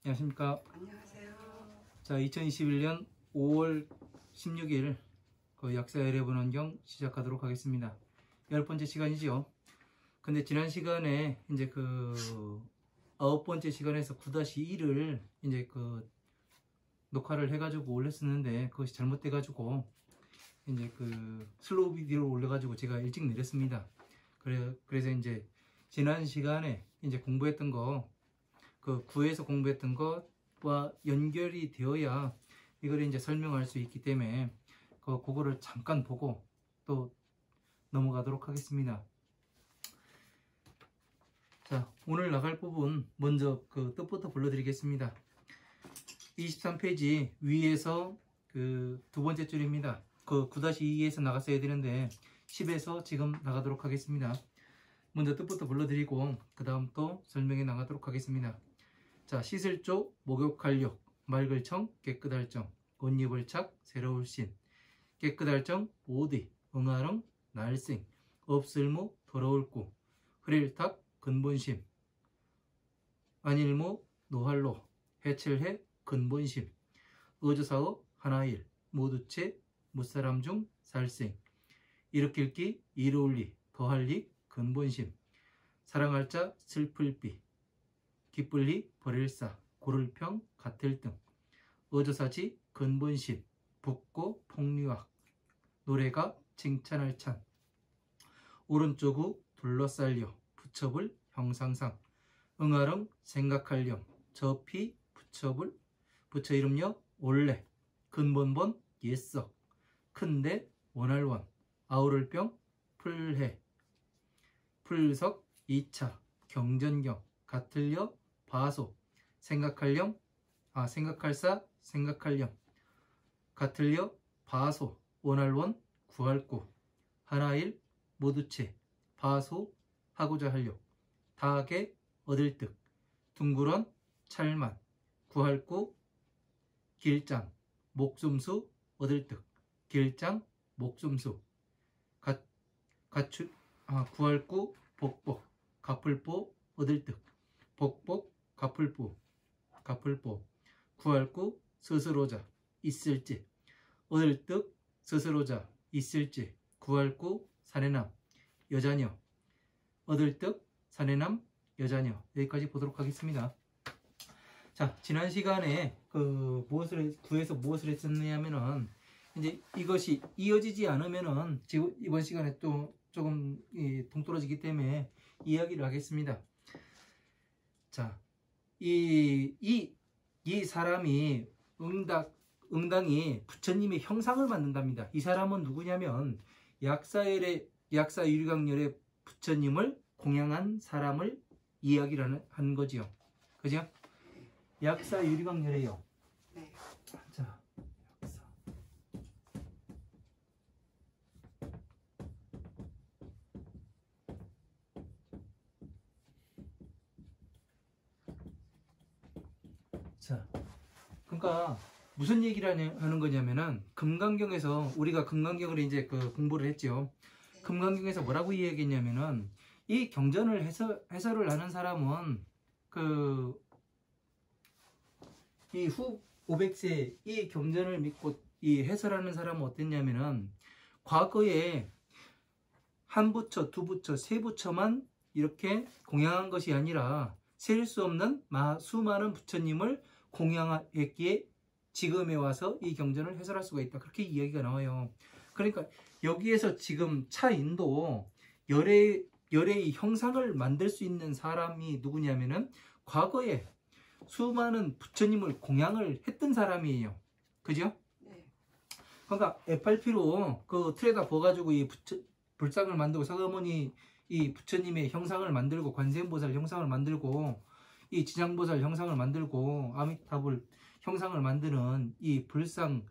안녕하십니까. 안녕하세요. 자, 2021년 5월 16일 그 약사열애분 환경 시작하도록 하겠습니다. 10번째 시간이죠. 근데 지난 시간에 이제 그 9번째 시간에서 9-1을 이제 그 녹화를 해가지고 올렸었는데 그것이 잘못돼가지고 이제 그 슬로우 비디오를 올려가지고 제가 일찍 내렸습니다. 그래서 이제 지난 시간에 이제 공부했던 거, 그 9에서 공부했던 것과 연결이 되어야 이걸 이제 설명할 수 있기 때문에 그거를 잠깐 보고 또 넘어가도록 하겠습니다. 자, 오늘 나갈 부분 먼저 그 뜻부터 불러드리겠습니다. 23페이지 위에서 그 두 번째 줄입니다. 그 9-2에서 나갔어야 되는데 10에서 지금 나가도록 하겠습니다. 먼저 뜻부터 불러드리고 그 다음 또 설명해 나가도록 하겠습니다. 자, 씻을 쪽, 목욕할 욕, 맑을 청, 깨끗할 정, 옷 입을 착, 새로울 신, 깨끗할 정, 오디, 응아릉, 날생, 없을무, 더러울 꾸, 흐릴 탁, 근본심, 안일무, 노할로, 해칠해, 근본심, 어조사어, 하나일, 모두체, 무사람 중, 살생, 일으킬 기, 이로울리, 더할 리, 근본심, 사랑할 자, 슬플 비, 기쁠 리, 버릴 사, 고를 평, 같을 등, 어조사지, 근본심, 붓고, 폭류학, 노래가, 칭찬할 찬, 오른쪽우, 둘러쌀려, 붙여볼, 형상상, 응아릉, 생각할렴, 저피, 붙여볼, 붙여 이름여, 올래, 근본본, 옛석, 큰데, 원할원, 아우를 병, 풀해, 풀석, 2차, 경전경, 같을려, 바소, 생각할렴, 생각할사, 생각할렴, 같을려, 바소, 원할원, 구할구, 하나일, 모두체, 바소, 하고자 할려, 다하게, 얻을 득, 둥그런, 찰만, 구할구, 길장, 목숨수, 얻을 득, 길장, 목숨수, 구할구, 복복, 가풀보, 얻을 득, 복복, 가풀보, 구할구, 스스로자, 있을지, 얻을 득, 스스로자, 있을지, 구할구, 사내남, 여자녀, 얻을 득, 사내남, 여자녀. 여기까지 보도록 하겠습니다. 자, 지난 시간에 구에서 무엇을 했었냐면은 이제 이것이 이어지지 않으면은 지금 이번 시간에 또 조금 동떨어지기 때문에 이야기를 하겠습니다. 자, 이 사람이 응당이 부처님의 형상을 만든답니다. 이 사람은 누구냐면 약사유리강열의 부처님을 공양한 사람을 이야기를 하는 거지요. 그죠? 약사유리강열이요. 네. 자, 약사. 자, 그러니까 무슨 얘기를 하는 거냐면은 금강경에서 우리가 금강경을 이제 공부를 했죠. 금강경에서 뭐라고 이야기했냐면은 이 경전을 해설을 하는 사람은 이 후 500세 이 경전을 믿고 이 해설하는 사람은 어땠냐면은 과거에 한 부처, 두 부처, 세 부처만 이렇게 공양한 것이 아니라 셀 수 없는 수많은 부처님을 공양했기에 지금에 와서 이 경전을 해설할 수가 있다. 그렇게 이야기가 나와요. 그러니까 여기에서 지금 차인도 열애의 형상을 만들 수 있는 사람이 누구냐면은 과거에 수많은 부처님을 공양을 했던 사람이에요. 그죠? 네. 그러니까 FRP로 그 틀에다 부어가지고 이 불상을 만들고 서가모니 이 부처님의 형상을 만들고 관세음보살 형상을 만들고 이 지장보살 형상을 만들고 아미타불 형상을 만드는 이 불상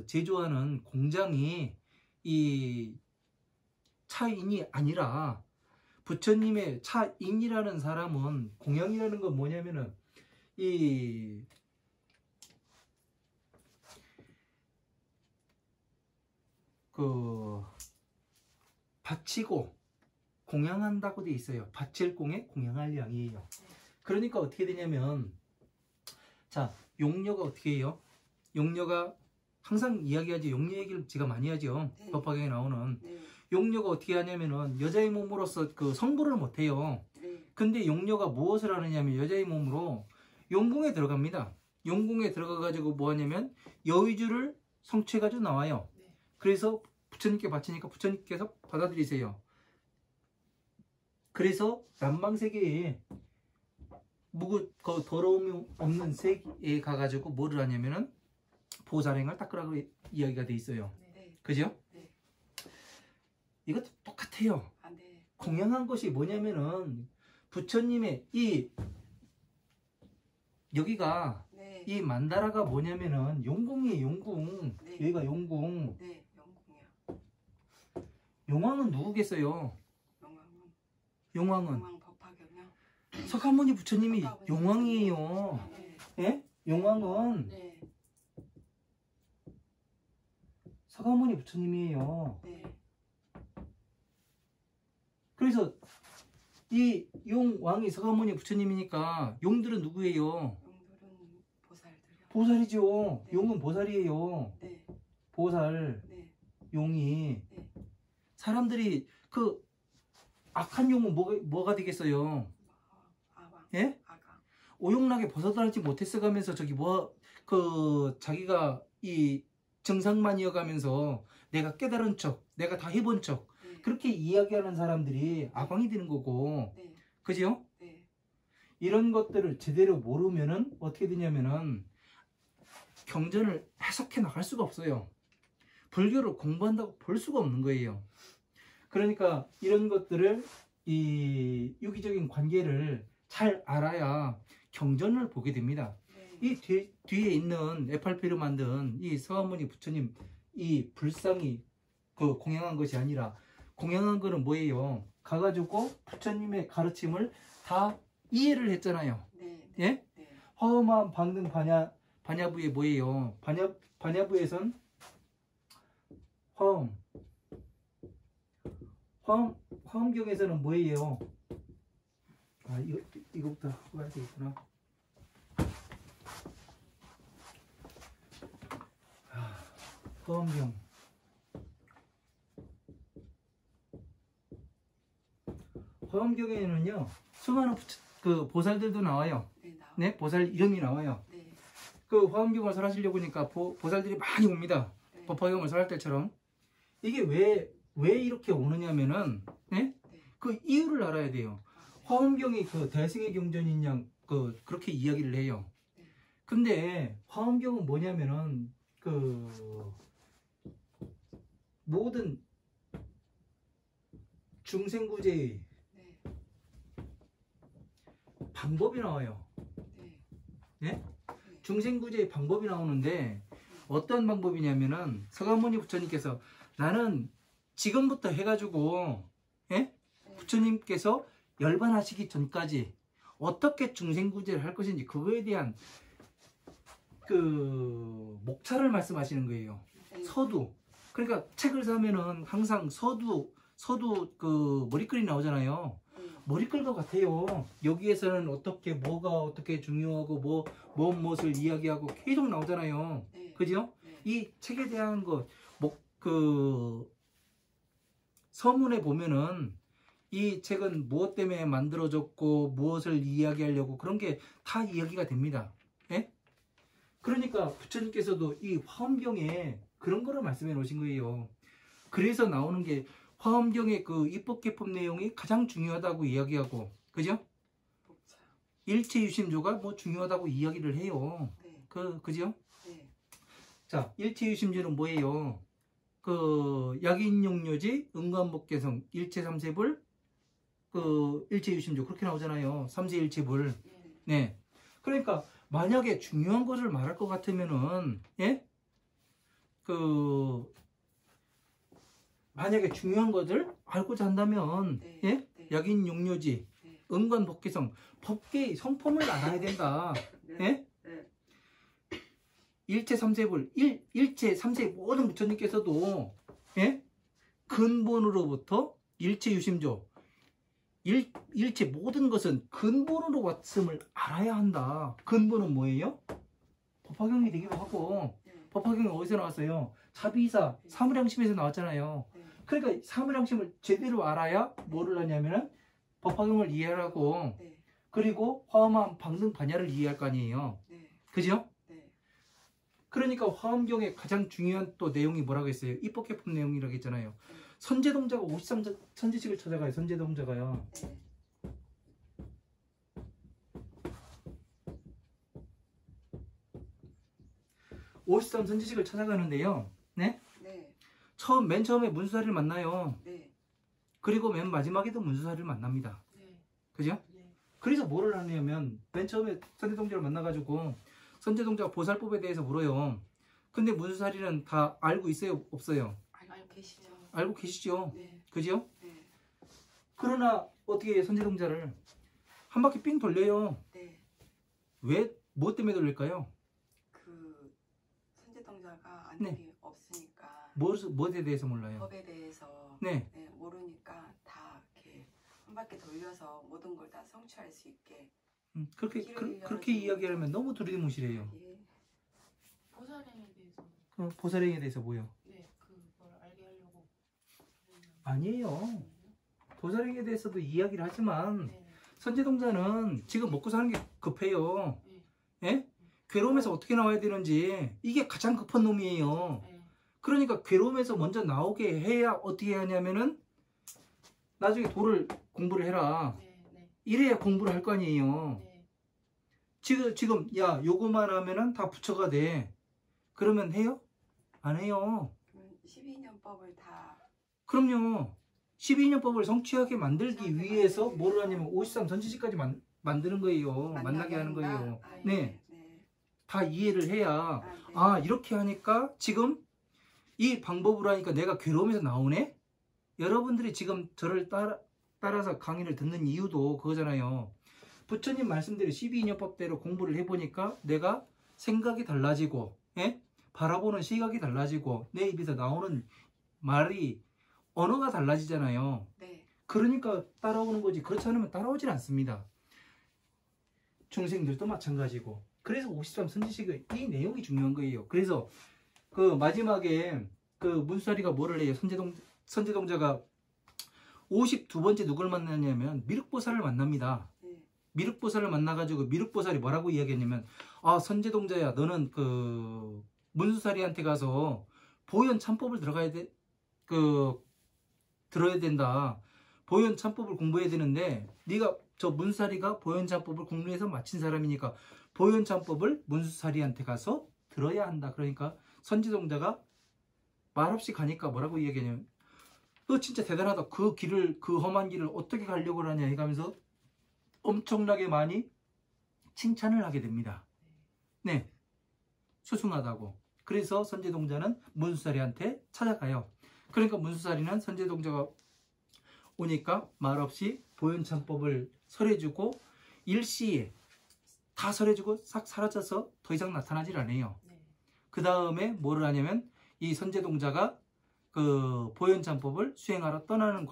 제조하는 공장이 이 차인이 아니라 부처님의 차인이라는 사람은 공양이라는 건 뭐냐면은 바치고 공양한다고 돼 있어요. 바칠 공에 공양할 양이에요. 그러니까 어떻게 되냐면 자, 용녀가 어떻게 해요? 용녀가 항상 이야기하지, 용녀 얘기를 제가 많이 하죠. 네. 법화경에 나오는. 네. 용녀가 어떻게 하냐면은 여자의 몸으로서 그 성불을 못 해요. 네. 근데 용녀가 무엇을 하느냐면 여자의 몸으로 용궁에 들어갑니다. 용궁에 들어가 가지고 뭐 하냐면 여의주를 성취해 가지고 나와요. 네. 그래서 부처님께 바치니까 부처님께서 받아들이세요. 그래서 남방세계에 그 더러움이 없는 세계에 가가지고 뭐를 하냐면은 보살행을 닦으라고 이야기가 돼 있어요. 네. 그죠? 네. 이것도 똑같아요. 아, 네. 공양한 것이 뭐냐면은 부처님의 이 여기가 네. 이 만다라가 뭐냐면은 용궁이에요. 용궁. 네. 여기가 용궁. 네. 영궁이요. 용왕은 누구겠어요? 용왕은 용왕 법화경이요. 석가모니 부처님이 석가모니 용왕이에요. 네. 예? 용왕은 네. 석가모니 부처님이에요. 네. 그래서 이 용왕이 석가모니 부처님이니까 용들은 누구예요? 용들은 보살들이요. 보살이죠. 네. 용은 보살이에요. 네. 보살, 네. 용이. 네. 사람들이 그 악한 용은 뭐가 되겠어요? 아왕. 예? 아가. 오용락에 벗어나지 못했어 가면서 저기 자기가 이 정상만 이어가면서 내가 깨달은 척, 내가 다 해본 척, 네. 그렇게 이야기하는 사람들이 아광이 되는 거고, 네. 그죠? 네. 이런 것들을 제대로 모르면은 어떻게 되냐면은 경전을 해석해 나갈 수가 없어요. 불교를 공부한다고 볼 수가 없는 거예요. 그러니까 이런 것들을 이 유기적인 관계를 잘 알아야 경전을 보게 됩니다. 네. 이 뒤에 있는 에팔피로 만든 이 석가모니 부처님 이 불상이 그 공양한 것이 아니라 공양한 거는 뭐예요? 가가지고 부처님의 가르침을 다 이해를 했잖아요. 네. 예? 네. 화엄한 방등 반야부에 뭐예요? 반야부에선 화엄경에서는 뭐예요? 아, 이거부터 하고 가야 되겠구나. 화엄경. 화엄경에는요, 수많은 그 보살들도 나와요. 네. 나와. 네, 보살 이름이 나와요. 네. 그 화엄경을 설하시려고 하니까 보살들이 많이 옵니다. 네. 법화경을 설할 때처럼. 이게 왜 이렇게 오느냐면은, 네? 네. 그 이유를 알아야 돼요. 아, 네. 화엄경이 그 대승의 경전인 양, 그렇게 이야기를 해요. 네. 근데 화엄경은 뭐냐면은, 모든 중생구제의 네. 방법이 나와요. 네. 네? 네. 중생구제의 방법이 나오는데, 어떤 방법이냐면은, 석가모니 부처님께서 나는 지금부터 해가지고, 예? 네. 부처님께서 열반하시기 전까지 어떻게 중생구제를 할 것인지 그거에 대한 그 목차를 말씀하시는 거예요. 네. 서두. 그러니까 책을 사면은 항상 서두 그 머리글이 나오잖아요. 네. 머리글과 같아요. 여기에서는 뭐가 어떻게 중요하고 무엇을 이야기하고 계속 나오잖아요. 네. 그죠? 네. 이 책에 대한 서문에 보면은 이 책은 무엇 때문에 만들어졌고 무엇을 이야기하려고 그런 게 다 이야기가 됩니다. 예? 그러니까 부처님께서도 이 화엄경에 그런 거를 말씀해 놓으신 거예요. 그래서 나오는 게 화엄경의 그 입법개법 내용이 가장 중요하다고 이야기하고, 그죠? 복차. 일체유심조가 뭐 중요하다고 이야기를 해요. 네. 그죠? 네. 자, 일체유심조는 뭐예요? 그 약인용료지, 응관법계성, 일체삼세불, 그 일체유심조 그렇게 나오잖아요. 삼세일체불. 네. 네. 그러니까 만약에 중요한 것을 말할 것 같으면은, 예? 만약에 중요한 것을 알고자 한다면, 네. 예? 네. 약인용료지, 네. 응관법계성, 법계의 성품을 알아야 된다. 네. 예? 네. 일체 삼세불, 일체 삼세 모든 부처님께서도, 예? 근본으로부터 일체 유심조, 일체 모든 것은 근본으로 왔음을 알아야 한다. 근본은 뭐예요? 법화경이 되기도 하고 네. 법화경이 어디서 나왔어요? 자비이사 사물양심에서 나왔잖아요. 네. 그러니까 사물양심을 제대로 알아야 뭐를 하냐면은 법화경을 이해하고 네. 그리고 화엄함 방등 반야를 이해할 거 아니에요. 네. 그죠? 네. 그러니까 화엄경의 가장 중요한 또 내용이 뭐라고 했어요? 입법개품 내용이라고 했잖아요. 네. 선제동자가 53선지식을 찾아가요. 선제동자가요. 네. 53선지식을 찾아가는데요. 네? 네. 맨 처음에 문수사리를 만나요. 네. 그리고 맨 마지막에도 문수사리를 만납니다. 네. 그죠? 네. 그래서 뭐를 하냐면 맨 처음에 선제동자를 만나가지고 선제동자가 보살법에 대해서 물어요. 근데 문수사리는 다 알고 있어요? 없어요? 알고 계시죠? 알고 계시죠? 네. 그죠? 네. 그러나 어떻게 해요? 선제동자를 한 바퀴 삥 돌려요. 네. 왜? 뭐 때문에 돌릴까요? 그 선제동자가 네. 안목이 없으니까 뭐에 대해서 몰라요? 법에 대해서 네. 네, 모르니까 다 이렇게 한 바퀴 돌려서 모든 걸 다 성취할 수 있게 그렇게 이야기하면 너무 두리뭉실해요. 예. 보살행에 대해서 보살행에 대해서 뭐요? 네 그걸 알게 하려고 아니에요. 보살행에 대해서도 이야기를 하지만 네. 선제동자는 지금 먹고 사는 게 급해요. 네. 예? 괴로움에서 어떻게 나와야 되는지 이게 가장 급한 놈이에요. 네. 그러니까 괴로움에서 먼저 나오게 해야 어떻게 하냐면은 나중에 도를 공부를 해라. 네. 네. 이래야 공부를 할 거 아니에요. 네. 지금 야 요거만 하면은 다 부처가 돼. 그러면 해요? 안 해요. 그러면 12년법을 다 그럼요. 12년법을 성취하게 만들기 위해서 뭐를 하냐면 53선지식까지 만드는 거예요. 만나게 하는 한다? 거예요. 아, 네. 네. 다 이해를 해야 아, 네. 이렇게 하니까 지금 이 방법으로 하니까 내가 괴로움에서 나오네? 여러분들이 지금 저를 따라서 강의를 듣는 이유도 그거잖아요. 부처님 말씀대로 12인연법대로 공부를 해보니까 내가 생각이 달라지고 예? 바라보는 시각이 달라지고 내 입에서 나오는 말이 언어가 달라지잖아요. 네. 그러니까 따라오는 거지. 그렇지 않으면 따라오질 않습니다. 중생들도 마찬가지고. 그래서 53선지식의 이 내용이 중요한 거예요. 그래서 그 마지막에 그 문수사리가 뭐를 해요? 선제동자가 52번째 누굴 만나냐면 미륵보살을 만납니다. 네. 미륵보살을 만나가지고 미륵보살이 뭐라고 이야기했냐면 선제동자야 너는 그 문수사리한테 가서 보현 참법을 들어야 된다. 보현 참법을 공부해야 되는데 네가 저 문수사리가 보현 참법을 공부해서 마친 사람이니까 보현 참법을 문수사리한테 가서 들어야 한다. 그러니까 선제동자가 말없이 가니까 뭐라고 이야기하냐면 너 진짜 대단하다. 그 험한 길을 어떻게 가려고 하냐 해가면서 엄청나게 많이 칭찬을 하게 됩니다. 네. 수승하다고. 그래서 선제동자는 문수사리한테 찾아가요. 그러니까 문수사리는 선제동자가 오니까 말없이 보현참법을 설해주고 일시에 다 설해주고 싹 사라져서 더 이상 나타나질 않아요. 네. 그 다음에 뭐를 하냐면 이 선제동자가 그 보현참법을 수행하러 떠나는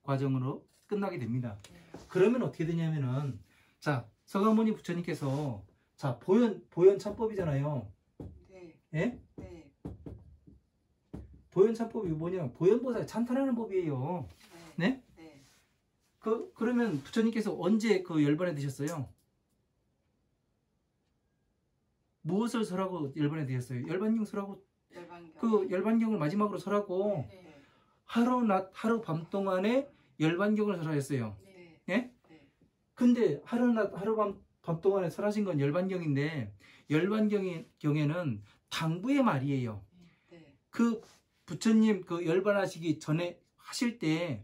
과정으로 끝나게 됩니다. 네. 그러면 어떻게 되냐면은 자 서가모니 부처님께서 자 보현참법이잖아요. 네. 예? 네. 보현참법이 뭐냐? 보현보살 찬탄하는 법이에요. 네? 네. 그러면 부처님께서 언제 그 열반에 드셨어요? 무엇을 설하고 열반에 드셨어요? 열반경 설하고 열반경. 그 열반경을 마지막으로 설하고 네. 하루 밤 동안에 열반경을 설하였어요. 네. 예? 네. 근데 하루 밤 동안에 설하신 건 열반경인데 열반경에는 당부의 말이에요. 네. 그 부처님 그 열반하시기 전에 하실 때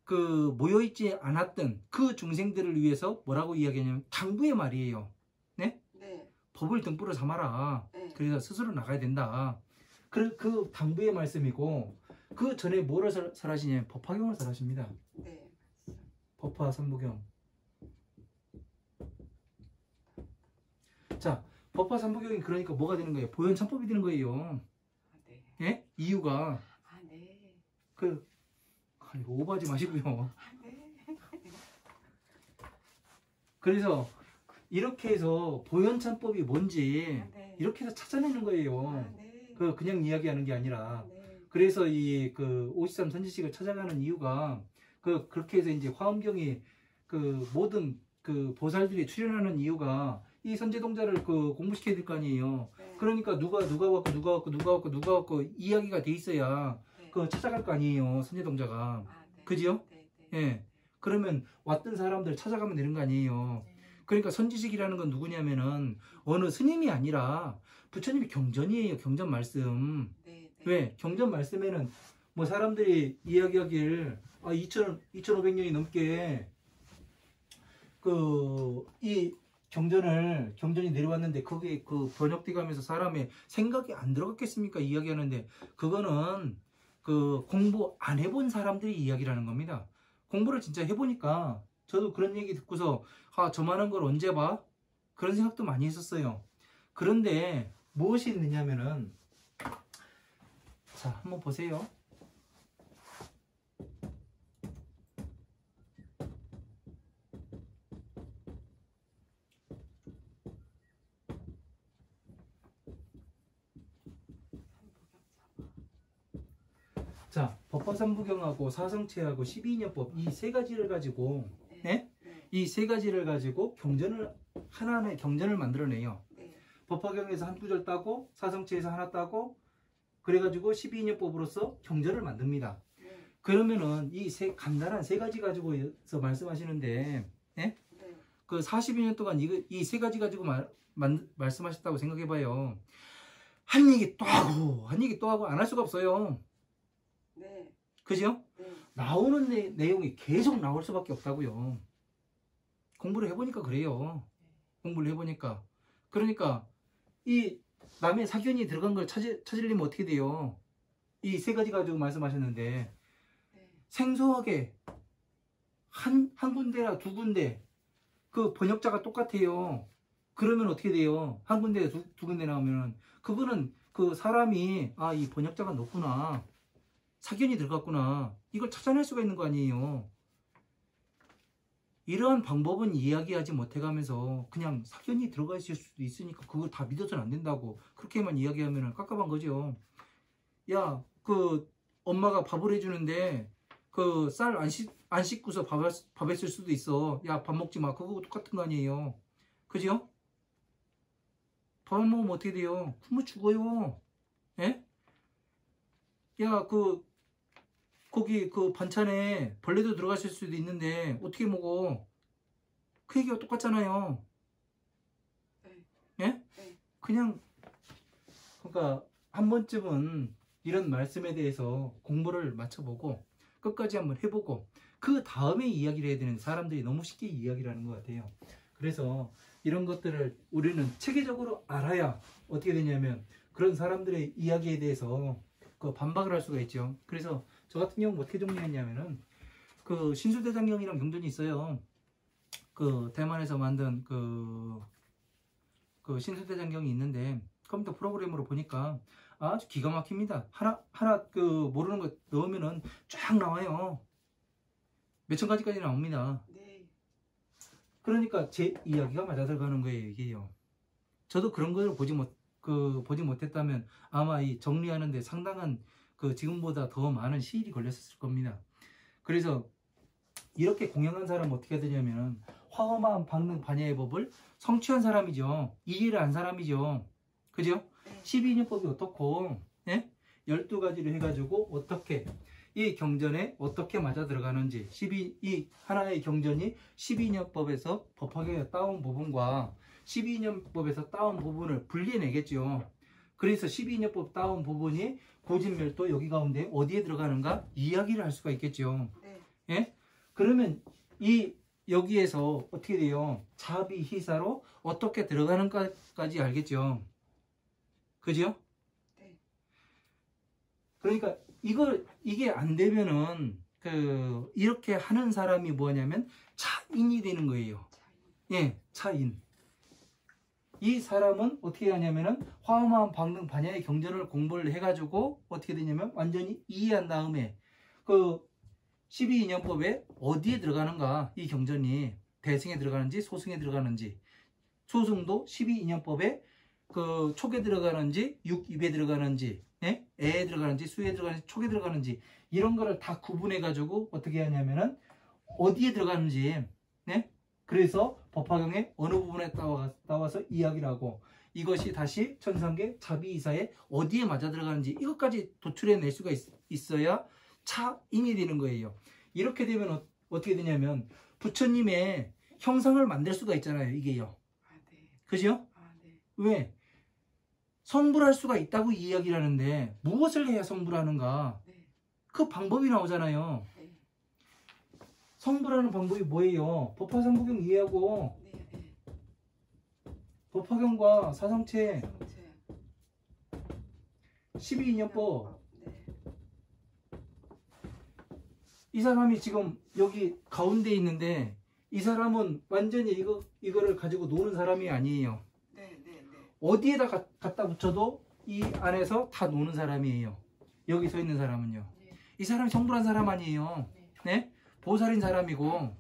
그 모여있지 않았던 그 중생들을 위해서 뭐라고 이야기하냐면 당부의 말이에요. 네? 네. 법을 등불로 삼아라. 네. 그래서 스스로 나가야 된다. 그 당부의 말씀이고 그 전에 뭐를 설하시냐면 법화경을 설하십니다. 네. 법화 삼부경. 자, 법화 삼부경이 그러니까 뭐가 되는 거예요? 보현참법이 되는 거예요. 아, 네. 예? 이유가 아, 네. 아니, 오버하지 마시고요. 아, 네. 그래서 이렇게 해서 보현찬법이 뭔지 아, 네. 이렇게 해서 찾아내는 거예요. 아, 네. 그냥 이야기하는 게 아니라. 네. 그래서 이 53 선지식을 찾아가는 이유가 그렇게 해서 이제 화엄경이 모든 보살들이 출연하는 이유가 이 선제동자를 공부시켜야 될 거 아니에요. 네. 그러니까 누가 왔고 이야기가 돼 있어야 네. 찾아갈 거 아니에요. 선제동자가. 아, 네. 그지요? 네. 네. 예. 그러면 왔던 사람들 찾아가면 되는 거 아니에요. 네. 그러니까 선지식이라는 건 누구냐면은 어느 스님이 아니라 부처님의 경전이에요. 경전 말씀. 네. 네. 왜? 경전 말씀에는 뭐 사람들이 이야기하길 2500년이 넘게 이 경전이 내려왔는데 그게 번역돼 가면서 사람의 생각이 안 들어갔겠습니까? 이야기하는데 그거는 공부 안 해본 사람들이 이야기라는 겁니다. 공부를 진짜 해보니까 저도 그런 얘기 듣고서 저만한 걸 언제 봐? 그런 생각도 많이 했었어요. 그런데 무엇이 있느냐면은 자, 한번 보세요. 자, 법화삼부경하고 사성체하고 12인연법 이 세 가지를 가지고 네. 이 세 가지를 가지고 하나의 경전을 만들어내요. 네. 법화경에서 한 구절 따고 사성체에서 하나 따고 그래가지고 12인연법으로서 경전을 만듭니다. 네. 그러면은 이 간단한 세 가지 가지고서 말씀하시는데 네. 그 42년 동안 이 세 가지 가지고 말씀하셨다고 생각해봐요. 한 얘기 또 하고 한 얘기 또 하고 안 할 수가 없어요. 네. 그죠? 네. 나오는 내용이 계속 나올 수밖에 없다고요. 공부를 해보니까 그래요. 공부를 해보니까. 그러니까 이 남의 사견이 들어간 걸 찾으려면 어떻게 돼요? 이 세 가지 가지고 말씀하셨는데 네. 생소하게 한 군데나 두 군데 번역자가 똑같아요. 그러면 어떻게 돼요? 한 군데 두 군데 나오면 그거는 사람이 이 번역자가 높구나. 사견이 들어갔구나. 이걸 찾아낼 수가 있는 거 아니에요. 이러한 방법은 이야기하지 못해가면서 그냥 사견이 들어가 있을 수도 있으니까 그걸 다 믿어서는 안 된다고 그렇게만 이야기하면 깝깝한 거죠. 야, 엄마가 밥을 해주는데 쌀 안 씻고서 밥 했을 수도 있어. 야, 밥 먹지 마. 그거 똑같은 거 아니에요. 그죠? 밥 안 먹으면 어떻게 돼요? 굶어 죽어요. 예? 야, 거기 반찬에 벌레도 들어갔을 수도 있는데 어떻게 먹어? 그 얘기가 똑같잖아요. 네. 예? 네. 그러니까 한 번쯤은 이런 말씀에 대해서 공부를 맞춰보고 끝까지 한번 해보고 그 다음에 이야기를 해야 되는 사람들이 너무 쉽게 이야기를 하는 것 같아요. 그래서 이런 것들을 우리는 체계적으로 알아야 어떻게 되냐면 그런 사람들의 이야기에 대해서 반박을 할 수가 있죠. 그래서 저 같은 경우는 어떻게 정리했냐면은 신수대장경이랑 경전이 있어요. 대만에서 만든 신수대장경이 있는데 컴퓨터 프로그램으로 보니까 아주 기가 막힙니다. 하나 모르는 거 넣으면은 쫙 나와요. 몇천 가지까지 나옵니다. 네. 그러니까 제 이야기가 맞아 들어가는 거예요, 이게요. 저도 그런 걸 보지 못했다면 아마 이 정리하는데 상당한 지금보다 더 많은 시일이 걸렸을 겁니다. 그래서 이렇게 공양한 사람은 어떻게 되냐면 화엄한 방능 반야의 법을 성취한 사람이죠. 이해를 한 사람이죠. 그죠? 12인연법이 어떻고 12가지를 해가지고 어떻게 이 경전에 어떻게 맞아 들어가는지 이 하나의 경전이 12인연법에서 법화경에 따온 부분과 12인연법에서 따온 부분을 분리해내겠죠. 그래서 12인연법 따온 부분이 고진멸도 여기 가운데 어디에 들어가는가 이야기를 할 수가 있겠죠. 네. 예? 그러면 여기에서 어떻게 돼요? 자비희사로 어떻게 들어가는가까지 알겠죠. 그죠? 네. 그러니까 이게 안 되면은 이렇게 하는 사람이 뭐냐면 차인이 되는 거예요. 예, 차인. 이 사람은 어떻게 하냐면은 화엄한 방능 반야의 경전을 공부를 해가지고 어떻게 되냐면 완전히 이해한 다음에 12인연법에 어디에 들어가는가 이 경전이 대승에 들어가는지 소승에 들어가는지 소승도 12인연법에 그 촉에 들어가는지 육입에 들어가는지 예? 애에 들어가는지 수에 들어가는지 촉에 들어가는지 이런 거를 다 구분해 가지고 어떻게 하냐면은 어디에 들어가는지 네? 그래서 법화경의 어느 부분에 따와서 이야기를 하고 이것이 다시 천상계 자비이사에 어디에 맞아 들어가는지 이것까지 도출해 낼 수가 있어야 차인이 되는 거예요. 이렇게 되면 어떻게 되냐면 부처님의 형상을 만들 수가 있잖아요. 이게요. 아, 네. 그죠? 아, 네. 왜? 성불할 수가 있다고 이야기를 하는데 무엇을 해야 성불하는가? 네. 그 방법이 나오잖아요. 네. 성불하는 방법이 뭐예요? 법화상부경 이해하고 네. 네. 법화경과 사성체 성체. 12인연법 네. 이 사람이 지금 여기 가운데 있는데 이 사람은 완전히 이거를 가지고 노는 사람이 아니에요. 네. 네. 네. 어디에다 갖다 붙여도 이 안에서 다 노는 사람이에요. 여기 서 있는 사람은요. 네. 이 사람이 성불한 사람 아니에요. 네. 네? 보살인 사람이고 네.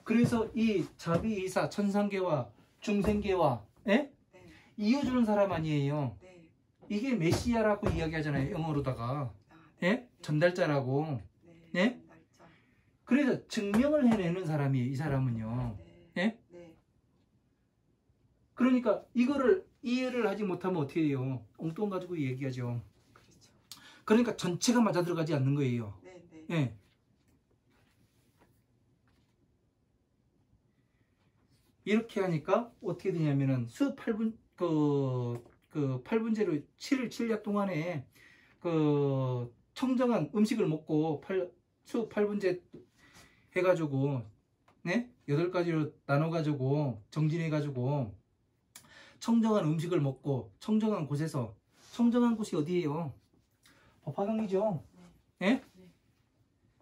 그래서 이 자비이사 천상계와 중생계와 예? 네. 이어주는 사람 아니에요. 네. 이게 메시아라고 이야기하잖아요. 영어로다가 아, 네. 예? 전달자라고. 네. 네? 날짜. 그래서 증명을 해내는 사람이에요. 이 사람은요. 네. 예? 네. 그러니까 이거를 이해를 하지 못하면 어떻게 해요? 엉뚱 가지고 얘기하죠. 그렇죠. 그러니까 전체가 맞아 들어가지 않는 거예요. 네. 네. 예. 이렇게 하니까 어떻게 되냐면은 수 8분 그 8분제로 7일 7야 동안에 그 청정한 음식을 먹고 수 8분제 해가지고 네? 8가지로 나눠가지고 정진해가지고 청정한 음식을 먹고 청정한 곳에서 청정한 곳이 어디예요? 법화경이죠. 예? 네.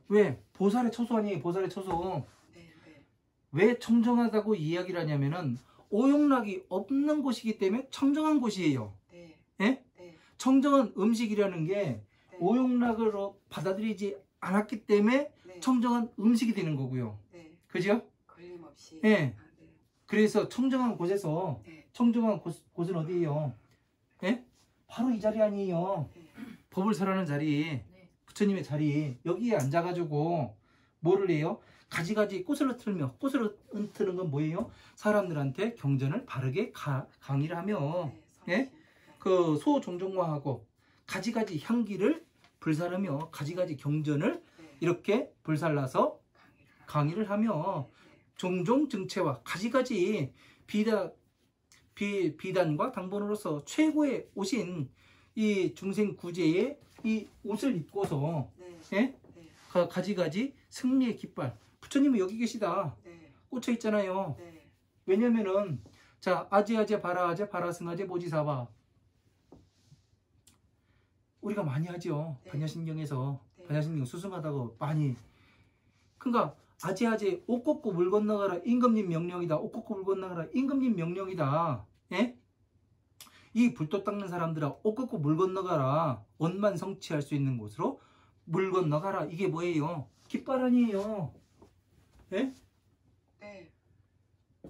왜? 보살의 처소 아니에요. 보살의 처소. 네. 네. 왜 청정하다고 이야기를 하냐면은 오용락이 없는 곳이기 때문에 청정한 곳이에요. 네. 예? 네. 청정한 음식이라는 게 네. 오용락으로 받아들이지 않았기 때문에 네. 청정한 음식이 되는 거고요. 네. 그죠? 걸림없이. 네. 아, 네. 그래서 청정한 곳에서 네. 청정한 곳은 어디예요? 예? 바로 이 자리 아니에요. 네. 법을 설하는 자리, 네. 부처님의 자리 여기에 앉아가지고 뭐를 해요? 가지가지 꽃을 흩으며 꽃을 흩는 건 뭐예요? 사람들한테 경전을 바르게 강의를 하며 네. 예? 성신. 그 소종종화하고 가지가지 향기를 불사르며 가지가지 경전을 네. 이렇게 불살라서 강의를 강의를 하며 네. 종종 증체와 가지가지 비단과 당번으로서 최고의 옷인 이 중생 구제의 이 옷을 입고서 네. 예? 네. 가지가지 승리의 깃발 부처님은 여기 계시다 네. 꽂혀 있잖아요. 네. 왜냐면은 자 아제아제 바라아제 바라승아제 보지사바 우리가 많이 하죠. 네. 반야신경에서 네. 반야신경 수승하다고 많이 그러니까 아제아제 옷 걷고 물 건너가라 임금님 명령이다. 옷 걷고 물 건너가라 임금님 명령이다. 예? 이 불도 닦는 사람들아 옷 걷고 물 건너가라. 원만 성취할 수 있는 곳으로 물 건너가라. 이게 뭐예요? 깃발 아니에요. 예? 네.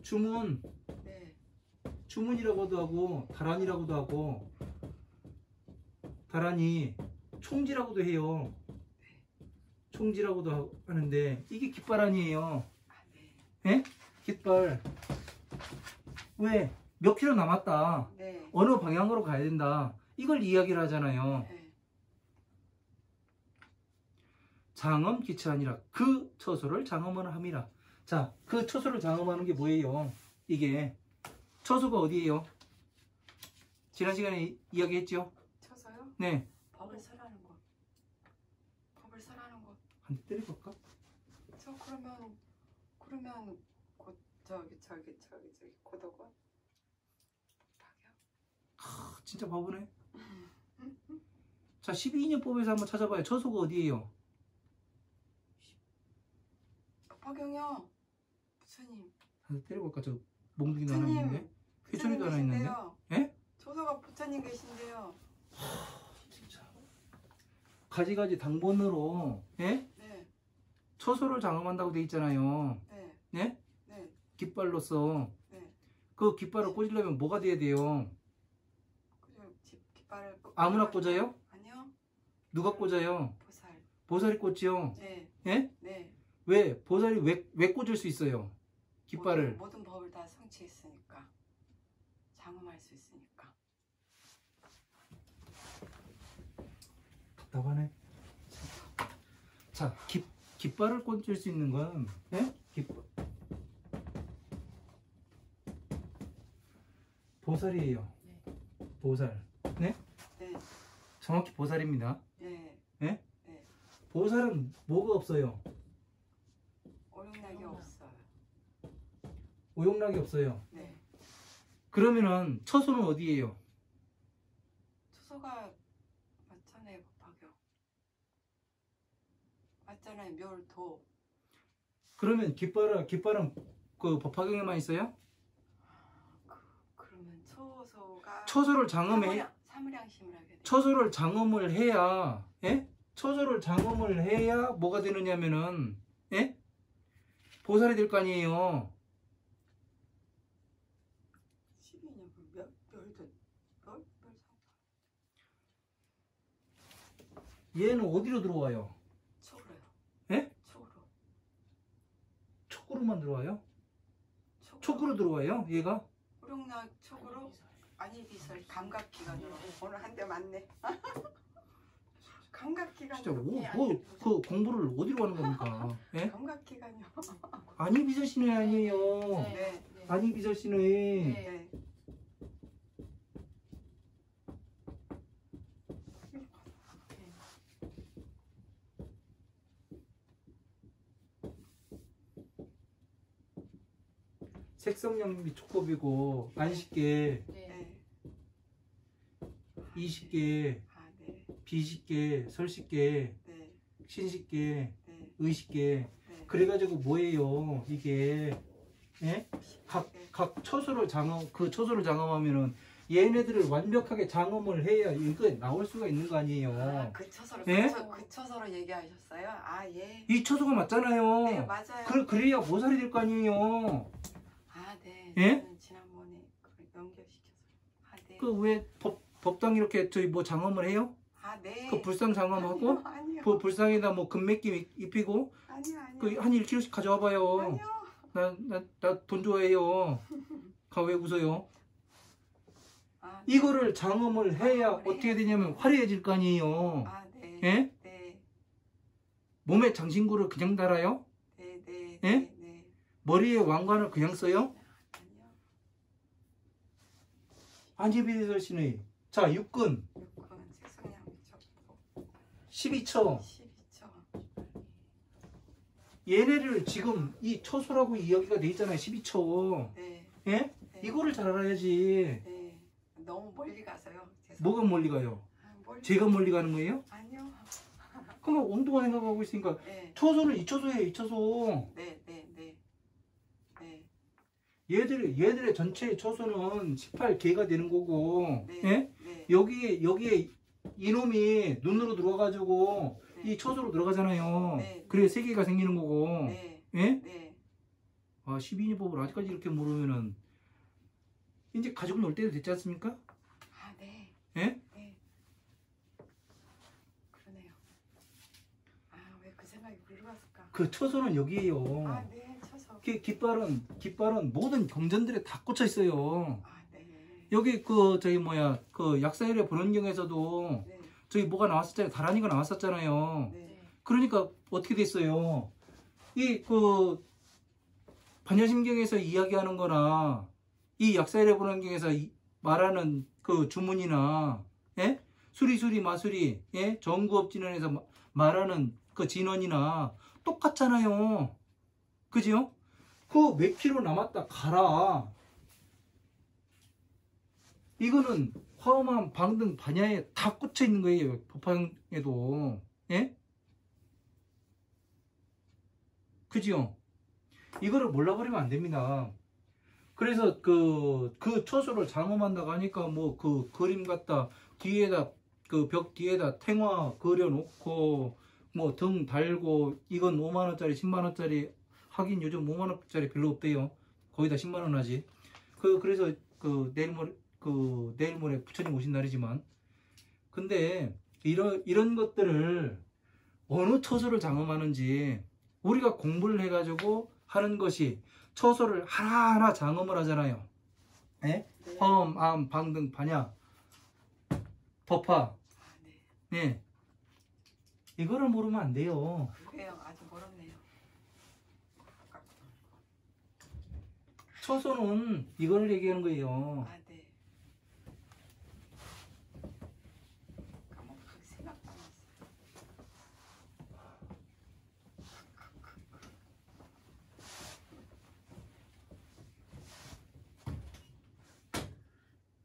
주문 네. 주문이라고도 하고 다란이라고도 하고 다란이 총지라고도 해요. 총지라고도 하는데 이게 깃발 아니에요. 아, 네. 예? 깃발. 왜? 몇 킬로 남았다. 네. 어느 방향으로 가야 된다. 이걸 이야기를 하잖아요. 네. 장엄 기차하니라. 그 처소를 장엄을 함이라. 자, 그 처소를 장엄하는 게 뭐예요? 이게 처소가 어디예요? 지난 시간에 이야기했죠? 쳐서요? 네. 법을 설하는 것. 법을 설하는 것. 한 대 때려볼까? 저 그러면 곧 저기 고도고 박여. 아, 진짜 바보네. 자, 12인연법에서 한번 찾아봐요. 처소가 어디예요? 박영요. 부처님. 한 대 때려볼까? 저 몽둥이도 하나 부처님. 있는데. 회초리도 하나 있는데. 계신데요. 예? 조서가 부처님 계신데요. 진짜. 가지가지 당번으로 예? 네. 처소를 장엄한다고 돼 있잖아요. 네. 예? 네. 깃발로서 네. 그 깃발을 꽂으려면 뭐가 돼야 돼요? 그죠? 깃발을 아무나 꽂아요? 아니요. 누가 꽂아요? 보살. 보살이 꽂죠. 네. 예? 네. 왜? 보살이 왜 꽂을 수 있어요? 깃발을. 모든 법을 다 성취했으니까. 장엄할 수 있으니까. 답답하네. 자, 깃발을 꽂을 수 있는 건, 예? 보살이에요. 네. 보살. 네? 네. 정확히 보살입니다. 네. 예? 네. 보살은 뭐가 없어요? 오용락이 없어요. 오용락이 없어요. 네. 그러면은 처소는 어디예요? 초소가 맞잖아요, 법화경. 맞잖아요, 멸도. 그러면 깃발은 그 법화경에만 있어요? 그러면 초소가 처소를 장엄해. 사무량심을 하게 돼요. 처소를 장엄을 해야, 예? 처소를 장엄을 해야 뭐가 되느냐면은, 예? 보살이 될 거 아니에요. 12년 멸도 멸 얘는 어디로 들어와요? 초로요. 예? 초로. 촉구로만 들어와요? 촉구로 들어와요? 얘가? 오용락 촉으로 안일비설 감각기관으로. 오늘 한 대 맞네. 진짜 감각기관으로. 그 공부를 어디로 하는 겁니까? 예? 감각기관이요. 아니 비서 신의 아니에요. 네. 네. 아니 비서 신의. 네. 색성량비 촉법이고 안식계, 네. 네. 이식계, 아, 네. 비식계, 설식계, 네. 신식계, 네. 의식계. 네. 그래가지고 뭐예요? 이게 예? 각 처소를 그 처소를 장엄하면은 얘네들을 완벽하게 장엄을 해야 이거 나올 수가 있는 거 아니에요? 아, 그 처소로 예? 그 처소로 얘기하셨어요? 아, 예. 이 처소가 맞잖아요. 네, 맞아요. 그래야 보살이 될 거 아니에요. 아, 네. 예? 저는 지난번에 그걸 연결시켜서. 아, 네. 그 왜 법당 이렇게 저희 뭐 장엄을 해요? 아, 네. 그 불상 장엄하고 아니요. 그 불상에다 뭐 금맥기 입히고 아니요. 아니요. 그 한 1kg씩 가져와 봐요. 아니요. 나 돈 좋아해요. 가 왜 웃어요? 아, 이거를 장엄을 해야 어떻게 되냐면 화려해질 거 아니에요. 아, 네. 예? 네. 몸에 장신구를 그냥 달아요? 네, 네. 예? 네, 네. 머리에 왕관을 그냥 써요? 아니요. 안지비설신의 자 육근 6권 색성량 미쳤고 12처 12초. 얘네를 지금 이 처소라고 이야기가 돼 있잖아요. 12처. 네. 예? 네. 이거를 잘 알아야지. 네. 너무 멀리 가서요. 뭐가 멀리 가요? 아, 멀리 제가 멀리 가는 거예요? 아니요. 그럼 온도가 생각하고 있으니까 네. 처소는 2처소예요. 2처소. 네, 네, 네. 네. 얘들의 전체 처소는 18개가 되는 거고, 네. 예? 네. 여기에 이놈이 눈으로 들어가가지고 네. 이 처소로 들어가잖아요. 네. 그래 3개가 생기는 거고, 네. 예? 네. 아 12인법을 아직까지 이렇게 모르면은 이제 가지고 놀 때도 됐지 않습니까? 아, 네. 예? 네. 그러네요. 아, 왜 그 생각이 불러왔을까? 그 처소는 여기에요. 아, 네. 쳐서. 깃발은 모든 경전들에 다 꽂혀 있어요. 아, 네. 여기 그 약사일의 본원경에서도 네. 저기 뭐가 나왔었잖아요. 다란이가 나왔었잖아요. 네. 네. 그러니까 어떻게 됐어요? 이 그 반야심경에서 이야기하는 거나 이 약사일의 본원경에서 말하는 그 주문이나 예? 수리수리 마수리 예? 정구업진원에서 말하는 그 진원이나 똑같잖아요. 그죠? 그 몇 킬로 남았다 가라. 이거는 화엄함 방등 반야에 다 꽂혀 있는 거예요. 법화에도. 예? 그죠? 이거를 몰라버리면 안 됩니다. 그래서 그 처소를 장엄한다고 하니까 뭐 그 그림 갖다 뒤에다 그 벽 뒤에다 탱화 그려놓고 뭐 등 달고 이건 5만원짜리 10만원짜리 하긴 요즘 5만원짜리 별로 없대요. 거의 다 10만원 하지. 그래서 내일 모레 부처님 오신 날이지만, 근데 이런 것들을 어느 처소를 장엄하는지 우리가 공부를 해가지고 하는 것이 처소를 하나하나 장엄을 하잖아요. 예? 네. 화엄, 암, 방등, 반야, 법화. 아, 네. 예. 이거를 모르면 안 돼요. 그래요. 아주 멀었네요. 처소는 이걸 얘기하는 거예요. 아, 네. 까먹고 생각도 안 났어요.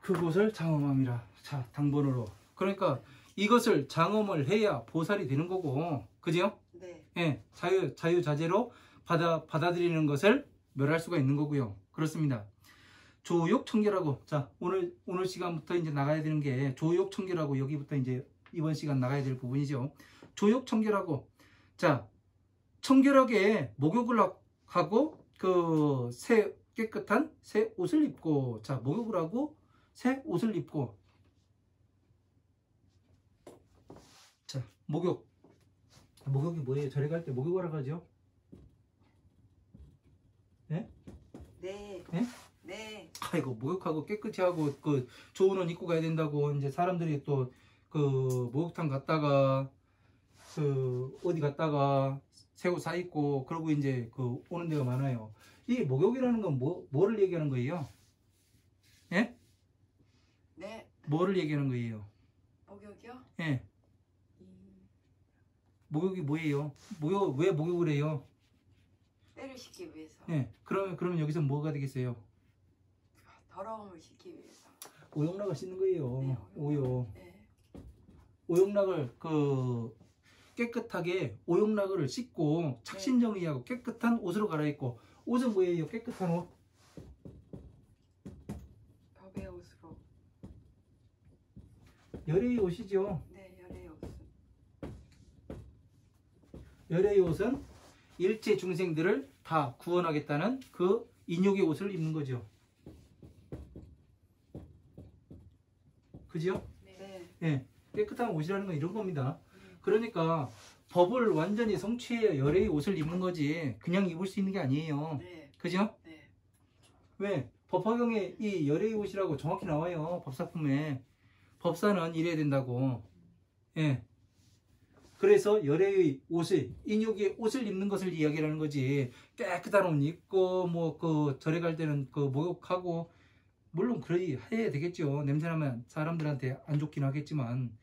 그곳을 장엄함이라. 자, 당번으로. 그러니까 이것을 장엄을 해야 보살이 되는 거고, 그죠? 네. 예, 자유자재로 받아들이는 것을 멸할 수가 있는 거고요. 그렇습니다. 조욕청결하고, 자, 오늘 시간부터 이제 나가야 되는 게 조욕청결하고, 여기부터 이제 이번 시간 나가야 될 부분이죠. 조욕청결하고, 자, 청결하게 목욕을 하고, 깨끗한 새 옷을 입고, 자, 목욕을 하고, 새 옷을 입고, 자, 목욕이 뭐예요? 절에 갈 때 목욕을 하러 가죠? 네? 네. 네? 네. 아이고, 목욕하고 깨끗이 하고 좋은 옷 입고 가야 된다고 이제 사람들이 또 목욕탕 갔다가 어디 갔다가 새 옷 사 입고 그러고 이제 오는 데가 많아요. 이 목욕이라는 건 뭐를 얘기하는 거예요? 예? 네. 뭐를 얘기하는 거예요? 목욕이요? 예. 목욕이 뭐예요? 왜 목욕을 해요? 때를 씻기 위해서. 예. 그러면 여기서 뭐가 되겠어요? 더러움을 씻기 위해서. 오욕락을 씻는 거예요. 네, 오욕. 네. 오욕락을 깨끗하게 오욕락을 씻고 착신정리하고 깨끗한 옷으로 갈아입고, 옷은 뭐예요? 깨끗한 옷. 법의 옷으로. 열애의 옷이죠. 네, 열의 옷은. 열애의 옷은 일체 중생들을 다 구원하겠다는 그 인욕의 옷을 입는 거죠. 그죠? 네. 예. 깨끗한 옷이라는 건 이런 겁니다. 그러니까 법을 완전히 성취해 열애의 옷을 입는 거지 그냥 입을 수 있는 게 아니에요. 네. 그죠? 네. 왜? 법화경에 이 열애의 옷이라고 정확히 나와요. 법사품에. 법사는 이래야 된다고. 예. 그래서 열애의 옷을, 인욕의 옷을 입는 것을 이야기하는 거지. 깨끗한 옷 입고, 절에 갈 때는 목욕하고, 물론 그러이 해야 되겠죠. 냄새나면 사람들한테 안 좋긴 하겠지만.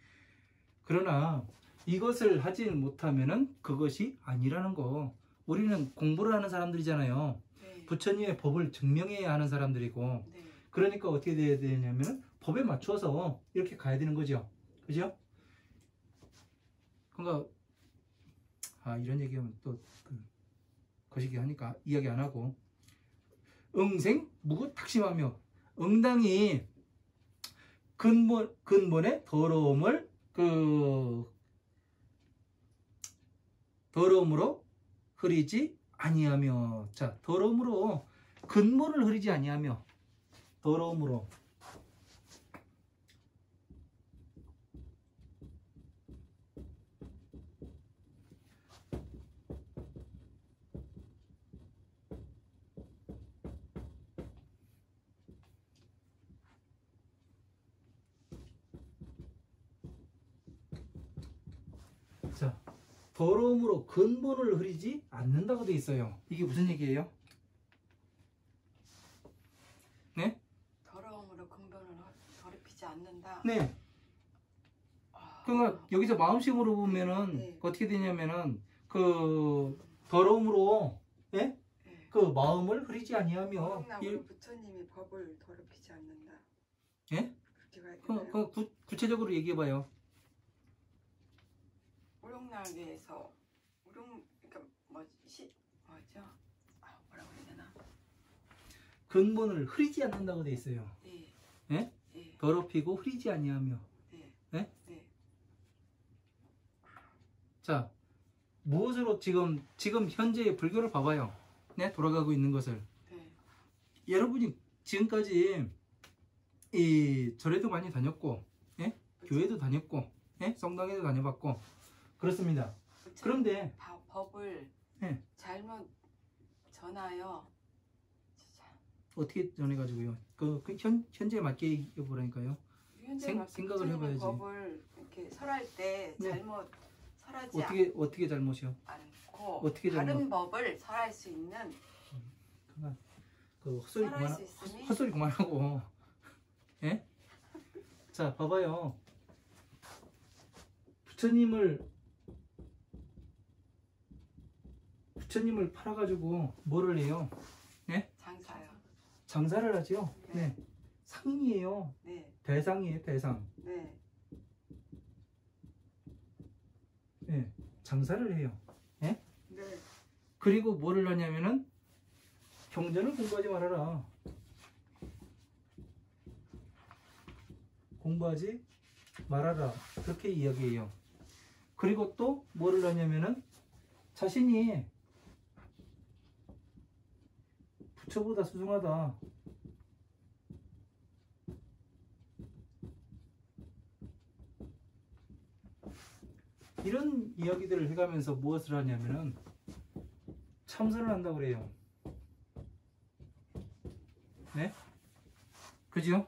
그러나 이것을 하지 못하면은 그것이 아니라는 거. 우리는 공부를 하는 사람들이잖아요. 네. 부처님의 법을 증명해야 하는 사람들이고, 네. 그러니까 어떻게 돼야 되냐면 법에 맞춰서 이렇게 가야 되는 거죠. 그죠? 그러니까 이런 얘기하면 또 거시기 하니까 이야기 안 하고, 응생 무구 탁심하며, 응당이 근본의 더러움을 더러움으로 흐리지 아니하며, 자, 더러움으로 근본을 흐리지 아니하며, 더러움으로. 자, 더러움으로 근본을 흐리지 않는다고 돼 있어요. 이게 무슨 얘기예요? 네? 더러움으로 근본을 더럽히지 않는다. 네. 아, 그러니까 여기서 마음심으로 보면은 네. 어떻게 되냐면은 더러움으로, 예? 네. 마음을 흐리지 아니하며, 오용락으로 부처님이 법을 더럽히지 않는다. 예? 그렇게 가야 되나요? 구체적으로 얘기해봐요. 오용락에서 그러니까 뭐죠? 뭐라고 해야 되나? 근본을 흐리지 않는다고 돼 있어요. 네. 예? 네. 더럽히고 흐리지 아니하며. 네. 예? 네. 자, 무엇으로 지금 현재의 불교를 봐봐요. 네? 돌아가고 있는 것을. 네. 여러분이 지금까지 이 절에도 많이 다녔고, 예? 교회도 다녔고, 예? 성당에도 다녀봤고 그렇습니다. 그런데 법을 예. 잘못 전하여 어떻게 전해가지고요? 현재 맞게 해보라니까요. 생각을 해봐야지. 법을 이렇게 설할 때 네. 잘못 설하지 어떻게 잘못이요? 않고 어떻게 잘못? 다른 법을 설할 수 있는 그만 설할 수 있으니 헛소리 그만하고 예? 자 봐봐요. 부처님을 팔아가지고 뭐를 해요? 예? 장사요. 장사를 하죠. 네. 네. 상인이에요. 네. 대상이에요. 대상. 네. 네. 장사를 해요. 예? 네. 그리고 뭐를 하냐면은 경전을 공부하지 말아라. 공부하지 말아라. 그렇게 이야기해요. 그리고 또 뭐를 하냐면은 자신이 부처보다 수승하다. 이런 이야기들을 해가면서 무엇을 하냐면은 참선을 한다고 그래요. 네? 그죠?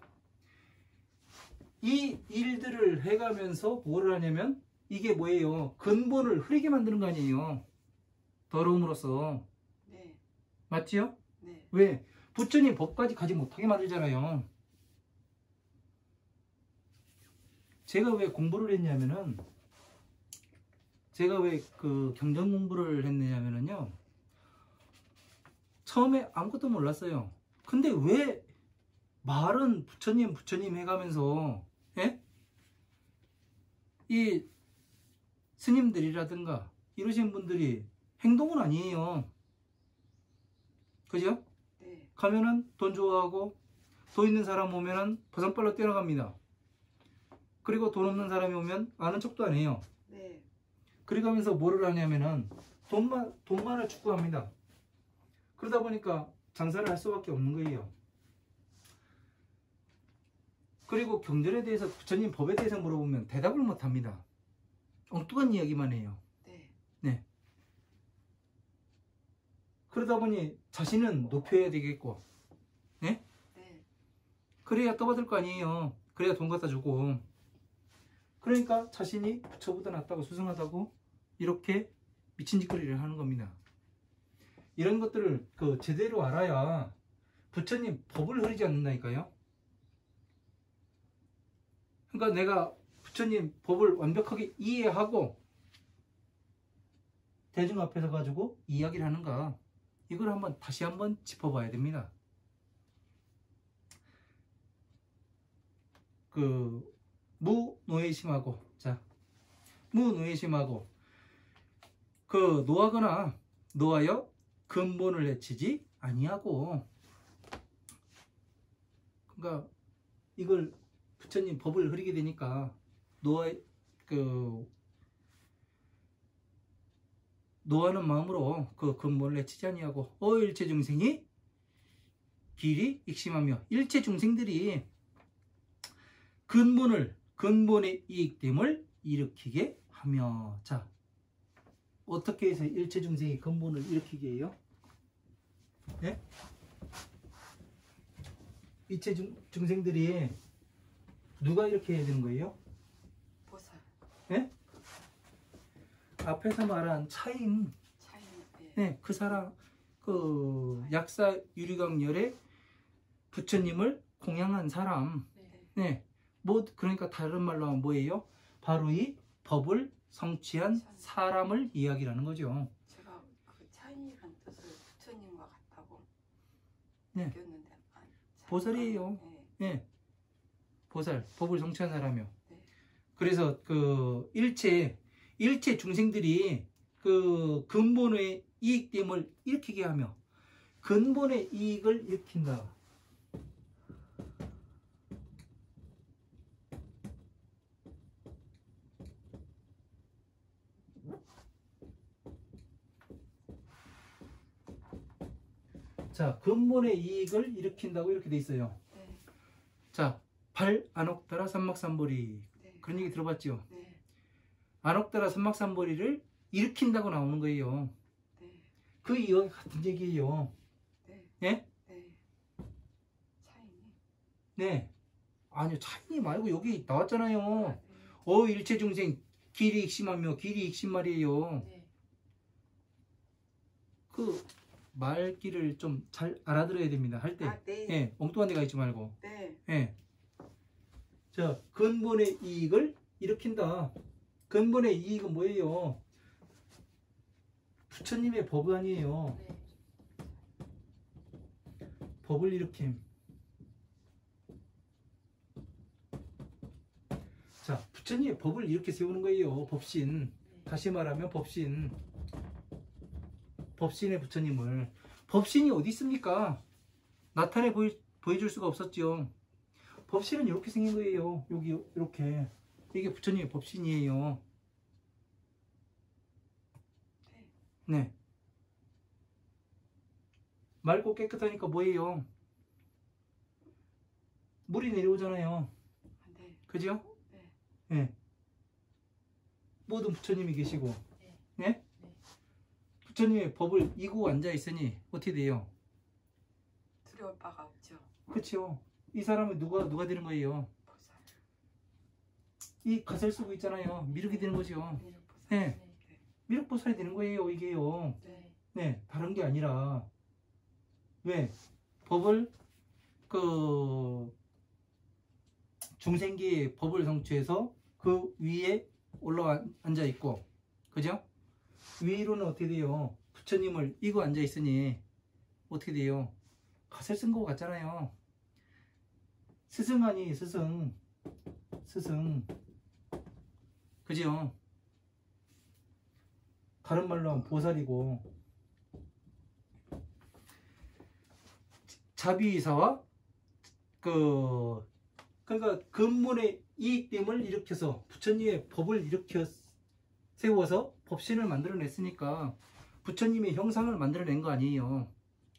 이 일들을 해가면서 뭐를 하냐면 이게 뭐예요? 근본을 흐리게 만드는 거 아니에요. 더러움으로써. 네. 맞지요? 네. 왜? 부처님 법까지 가지 못하게 만들잖아요. 제가 왜 공부를 했냐면은 제가 왜 그 경전 공부를 했느냐면요. 처음에 아무것도 몰랐어요. 근데 왜 말은 부처님 해가면서 예? 이 스님들이라든가 이러신 분들이 행동은 아니에요. 그죠? 네. 가면은 돈 좋아하고 돈 있는 사람 오면은 버선발로 뛰어나갑니다. 그리고 돈 없는 사람이 오면 아는 척도 안 해요. 네. 그래 가면서 뭐를 하냐면은 돈만을 추구합니다. 그러다 보니까 장사를 할 수밖에 없는 거예요. 그리고 경전에 대해서 부처님 법에 대해서 물어보면 대답을 못 합니다. 엉뚱한 이야기만 해요. 네. 네. 그러다 보니 자신은 높여야 되겠고, 네? 네. 그래야 떠받을 거 아니에요. 그래야 돈 갖다 주고. 그러니까 자신이 부처보다 낫다고 수승하다고 이렇게 미친 짓거리를 하는 겁니다. 이런 것들을 제대로 알아야 부처님 법을 흐리지 않는다니까요. 그러니까 내가 부처님 법을 완벽하게 이해하고 대중 앞에서 가지고 이야기를 하는가, 이걸 다시 한번 짚어봐야 됩니다. 무노예심하고, 무노예심하고 노하거나 노하여 근본을 해치지 아니하고. 그러니까 이걸 부처님 법을 흐리게 되니까 노하는 마음으로 근본을 해치지 아니하고 일체 중생이 길이 익심하며, 일체 중생들이 근본의 이익됨을 일으키게 하며. 자, 어떻게 해서 일체 중생이 근본을 일으키게 해요? 네? 일체 중생들이 누가 이렇게 해야 되는 거예요? 보살. 네? 앞에서 말한 차인, 차이. 네. 네, 그 사람, 약사 유리광열의 부처님을 공양한 사람, 네. 네, 그러니까 다른 말로 하면 뭐예요? 바로 이 법을 성취한 사람을 이야기하는 거죠. 제가 그 차이란 뜻을 부처님과 같다고 네. 느꼈는데 보살이에요. 네. 네, 보살, 법을 성취한 사람이요. 네. 그래서 일체 중생들이 근본의 이익됨을 일으키게 하며, 근본의 이익을 일으킨다. 자, 자, 근본의 이익을 일으킨다고 이렇게 돼 있어요. 네. 자, 발 안옥다라 삼막삼보리. 네. 그런 얘기 들어봤죠? 네. 안옥다라 삼막삼보리를 일으킨다고 나오는 거예요. 네. 그 이와 같은 얘기예요. 네. 예? 네. 차이니. 네. 아니요, 차이니 말고 여기 나왔잖아요. 아, 네. 일체중생 길이 익심하며 길이 익심말이에요. 네. 그 말귀를 좀 잘 알아들어야 됩니다. 할 때. 아, 네. 예, 엉뚱한 데 가 있지 말고. 네. 예. 자, 근본의 이익을 일으킨다. 근본의 이익은 뭐예요? 부처님의 법 아니에요. 네. 법을 일으킴. 자, 부처님의 법을 이렇게 세우는 거예요. 법신. 다시 말하면 법신. 법신의 부처님을. 법신이 어디 있습니까? 나타내 보여줄 수가 없었죠. 법신은 이렇게 생긴 거예요. 여기 이렇게. 이게 부처님의 법신이에요. 네. 맑고 깨끗하니까 뭐예요? 물이 내려오잖아요. 네. 그죠? 네. 네. 모든 부처님이 계시고, 네? 부처님의 법을 이고 앉아 있으니 어떻게 돼요? 두려울 바가 없죠. 그렇죠. 이 사람은 누가 되는 거예요? 보살. 이 갓을 쓰고 있잖아요. 미륵이 되는 거죠. 보살. 네. 미륵보살이 되는 거예요. 이게요. 네. 네, 다른 게 아니라 왜 법을 중생기의 법을 성취해서 그 위에 올라와 앉아 있고, 그죠? 위로는 어떻게 돼요? 부처님을 이고 앉아 있으니 어떻게 돼요? 갓을 쓴 거 같잖아요. 스승하니 스승, 그죠? 다른 말로 하면 보살이고, 자비이사와 그러니까 근본의 이익됨을 일으켜서 부처님의 법을 일으켜 세워서 법신을 만들어냈으니까 부처님의 형상을 만들어낸 거 아니에요.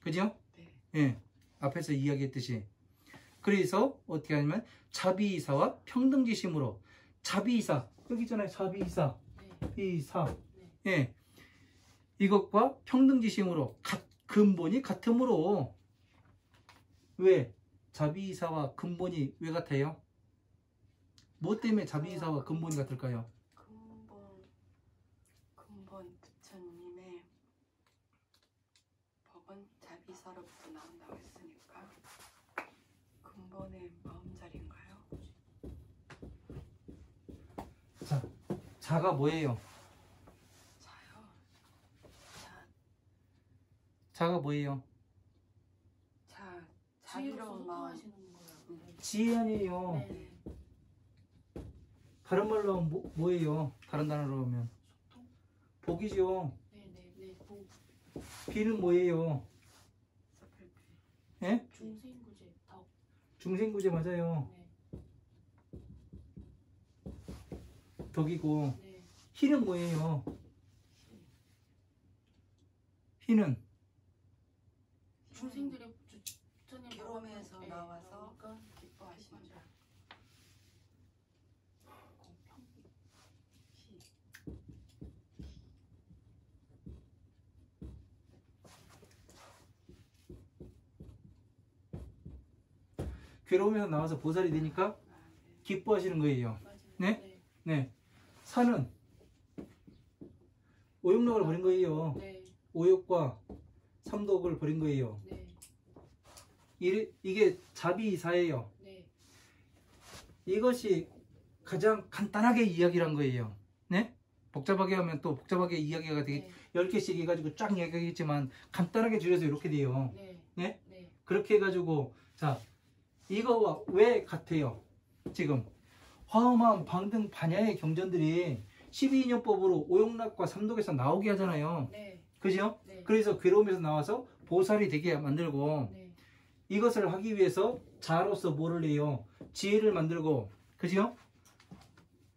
그죠? 네. 예, 앞에서 이야기했듯이. 그래서 어떻게 하냐면 자비이사와 평등지심으로, 자비이사 여기 있잖아요. 자비이사, 네. 이사, 예, 이것과 평등지심으로 근본이 같으므로. 왜 자비이사와 근본이 왜 같아요? 뭐 때문에 자비이사와 근본이 같을까요? 근본 부처님의 법은 자비사로부터 나온다고 했으니까 근본의 마음자리인가요? 자, 자가 뭐예요? 자요. 자가 뭐예요? 자비로운 마음. 하시는 거예요. 지혜 아니에요. 네. 다른 말로 하면 뭐예요? 다른 단어로 하면 소통? 복이죠. 네. 비는 뭐예요? 서플비. 예? 중생구제 덕. 중생구제 맞아요. 네. 덕이고. 네. 희는 뭐예요? 희는 중생들의 부처님 괴로움에서 네, 나와서 그러니까 기뻐하시는 자. 공평. 괴로움에서 나와서 보살이 되니까 아, 네. 기뻐하시는 거예요. 맞아요. 네? 네. 사는 오욕락을 버린 거예요. 네. 오욕과 삼독을 버린 거예요. 네. 이게 자비이사예요. 네. 이것이 가장 간단하게 이야기를 한 거예요. 네? 복잡하게 하면 또 복잡하게 이야기가 되게 네. 10개씩 해가지고 쫙 이야기하겠지만 간단하게 줄여서 이렇게 돼요. 네. 네? 네. 그렇게 해가지고 자, 이거와 왜 같아요? 지금 화엄함 방등 반야의 경전들이 12인연법으로 오욕락과 삼독에서 나오게 하잖아요. 네. 그죠? 네. 그래서 괴로움에서 나와서 보살이 되게 만들고, 네. 이것을 하기 위해서 자로서 뭐를 해요? 지혜를 만들고, 그죠?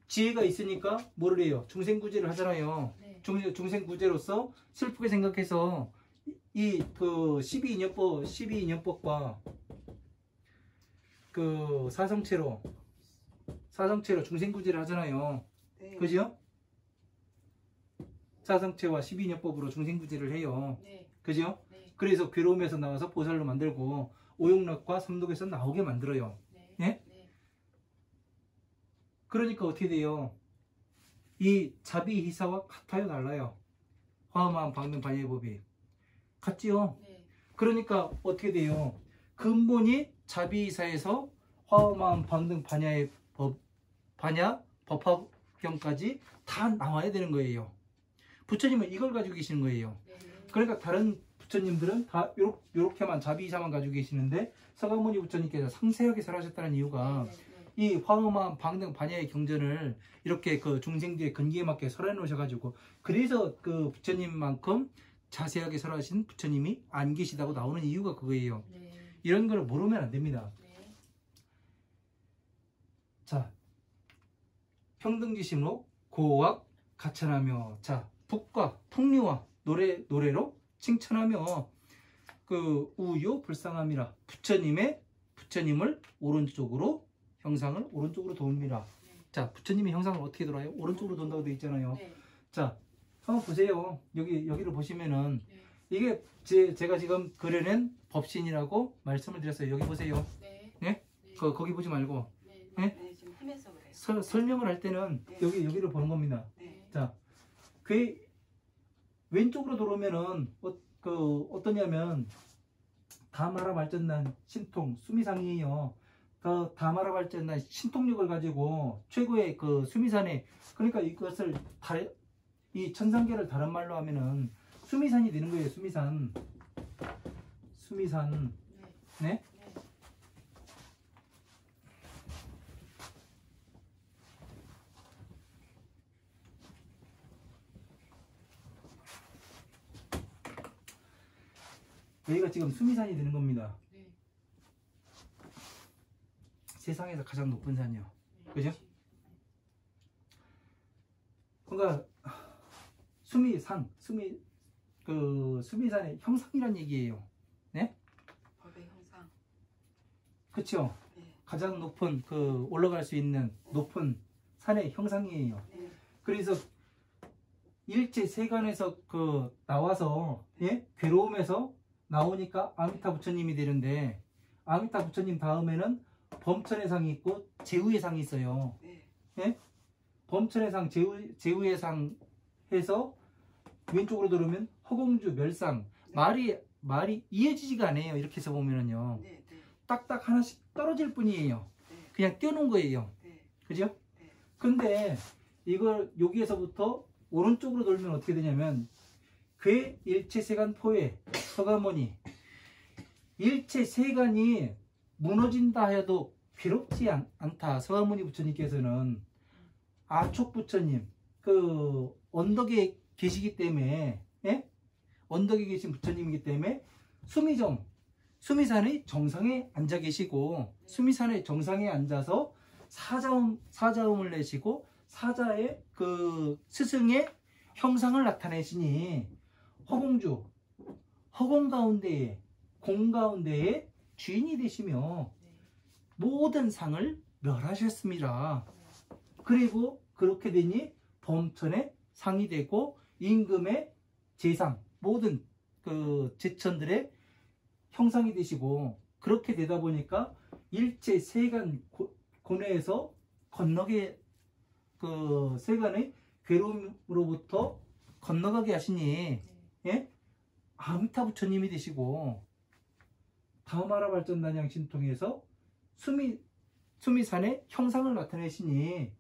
지혜가 있으니까 뭐를 해요? 중생구제를 하잖아요. 네. 중생구제로서 슬프게 생각해서 이 그 12인연법과 그 사성체로 중생구제를 하잖아요. 네. 그죠? 사성체와 12인연법으로 중생구제를 해요. 네. 그죠? 네. 그래서 괴로움에서 나와서 보살로 만들고 오용락과 삼독에서 나오게 만들어요. 네. 예? 네. 그러니까 어떻게 돼요? 이 자비희사와 같아요, 달라요? 화엄한 방등 반야의 법이 같지요? 네. 그러니까 어떻게 돼요? 근본이 자비희사에서 화엄한 방등 반야의 반야 법화경까지 다 나와야 되는 거예요. 부처님은 이걸 가지고 계시는 거예요. 네. 그러니까 다른 부처님들은 다 요렇게만 자비희사만 가지고 계시는데 서가모니 부처님께서 상세하게 설하셨다는 이유가 네. 이 화엄한 방등 반야의 경전을 이렇게 그 중생들의 근기에 맞게 설해 놓으셔가지고 그래서 그 부처님만큼 자세하게 설하신 부처님이 안 계시다고 나오는 이유가 그거예요. 네. 이런 걸 모르면 안 됩니다. 네. 자, 평등지심으로 고악 가찬하며, 자, 북과 풍류와 노래로 칭찬하며 그 우요 불상함이라 부처님을 오른쪽으로 형상을 오른쪽으로 돕니다. 네. 자, 부처님의 형상을 어떻게 돌아요? 오른쪽으로 돈다고 되어 있잖아요. 네. 자, 한번 보세요. 여기를 보시면은 네. 이게 제가 지금 그려낸 법신이라고 말씀을 드렸어요. 여기 보세요. 네. 예? 네. 거기 보지 말고 네. 예? 네, 지금 하면서 그래요. 설명을 할 때는 네. 여기를 보는 겁니다. 네. 자, 그 왼쪽으로 돌아오면은 어떠냐면 다마라 발전난 신통 수미상이에요. 그 다마라 발전난 신통력을 가지고 최고의 그 수미산에, 그러니까 이것을 이 천상계를 다른 말로 하면은 수미산이 되는 거예요. 수미산. 네. 네? 네. 여기가 지금 수미산이 되는 겁니다. 네. 세상에서 가장 높은 산이요. 네. 그죠? 그러니까 수미산의 형상이란 얘기예요. 네? 법의 형상. 그렇죠? 네. 가장 높은 올라갈 수 있는 높은 산의 형상이에요. 네. 그래서 일체 세간에서 나와서 예? 괴로움에서 나오니까 아미타 부처님이 되는데, 아미타 부처님 다음에는 범천의 상이 있고 제우의 상이 있어요. 네. 예? 범천의 상, 제우의 상 해서 왼쪽으로 들어오면 허공주, 멸상. 말이 이어지지가 않아요. 이렇게 해서 보면은요. 네. 네. 딱딱 하나씩 떨어질 뿐이에요. 네. 그냥 띄워놓은 거예요. 네. 그죠? 네. 근데 이걸 여기에서부터 오른쪽으로 돌면 어떻게 되냐면 괴 일체세간 포회 서가모니, 일체세간이 무너진다 하여도 괴롭지 않다. 서가모니 부처님께서는 아촉 부처님 언덕에 계시기 때문에, 예? 언덕에 계신 부처님이기 때문에 수미산의 정상에 앉아 계시고, 수미산의 정상에 앉아서 사자음을 내시고 사자의 스승의 형상을 나타내시니 허공주, 허공 가운데에 공 가운데에 주인이 되시며 모든 상을 멸하셨습니다. 그리고 그렇게 되니 범천의 상이 되고 임금의 제상, 모든 제천들의 형상이 되시고, 그렇게 되다 보니까 일체 세간 고뇌에서 건너게 세간의 괴로움으로부터 건너가게 하시니, 예? 아미타 부처님이 되시고 다마라 발전단양 신통에서 수미산의 형상을 나타내시니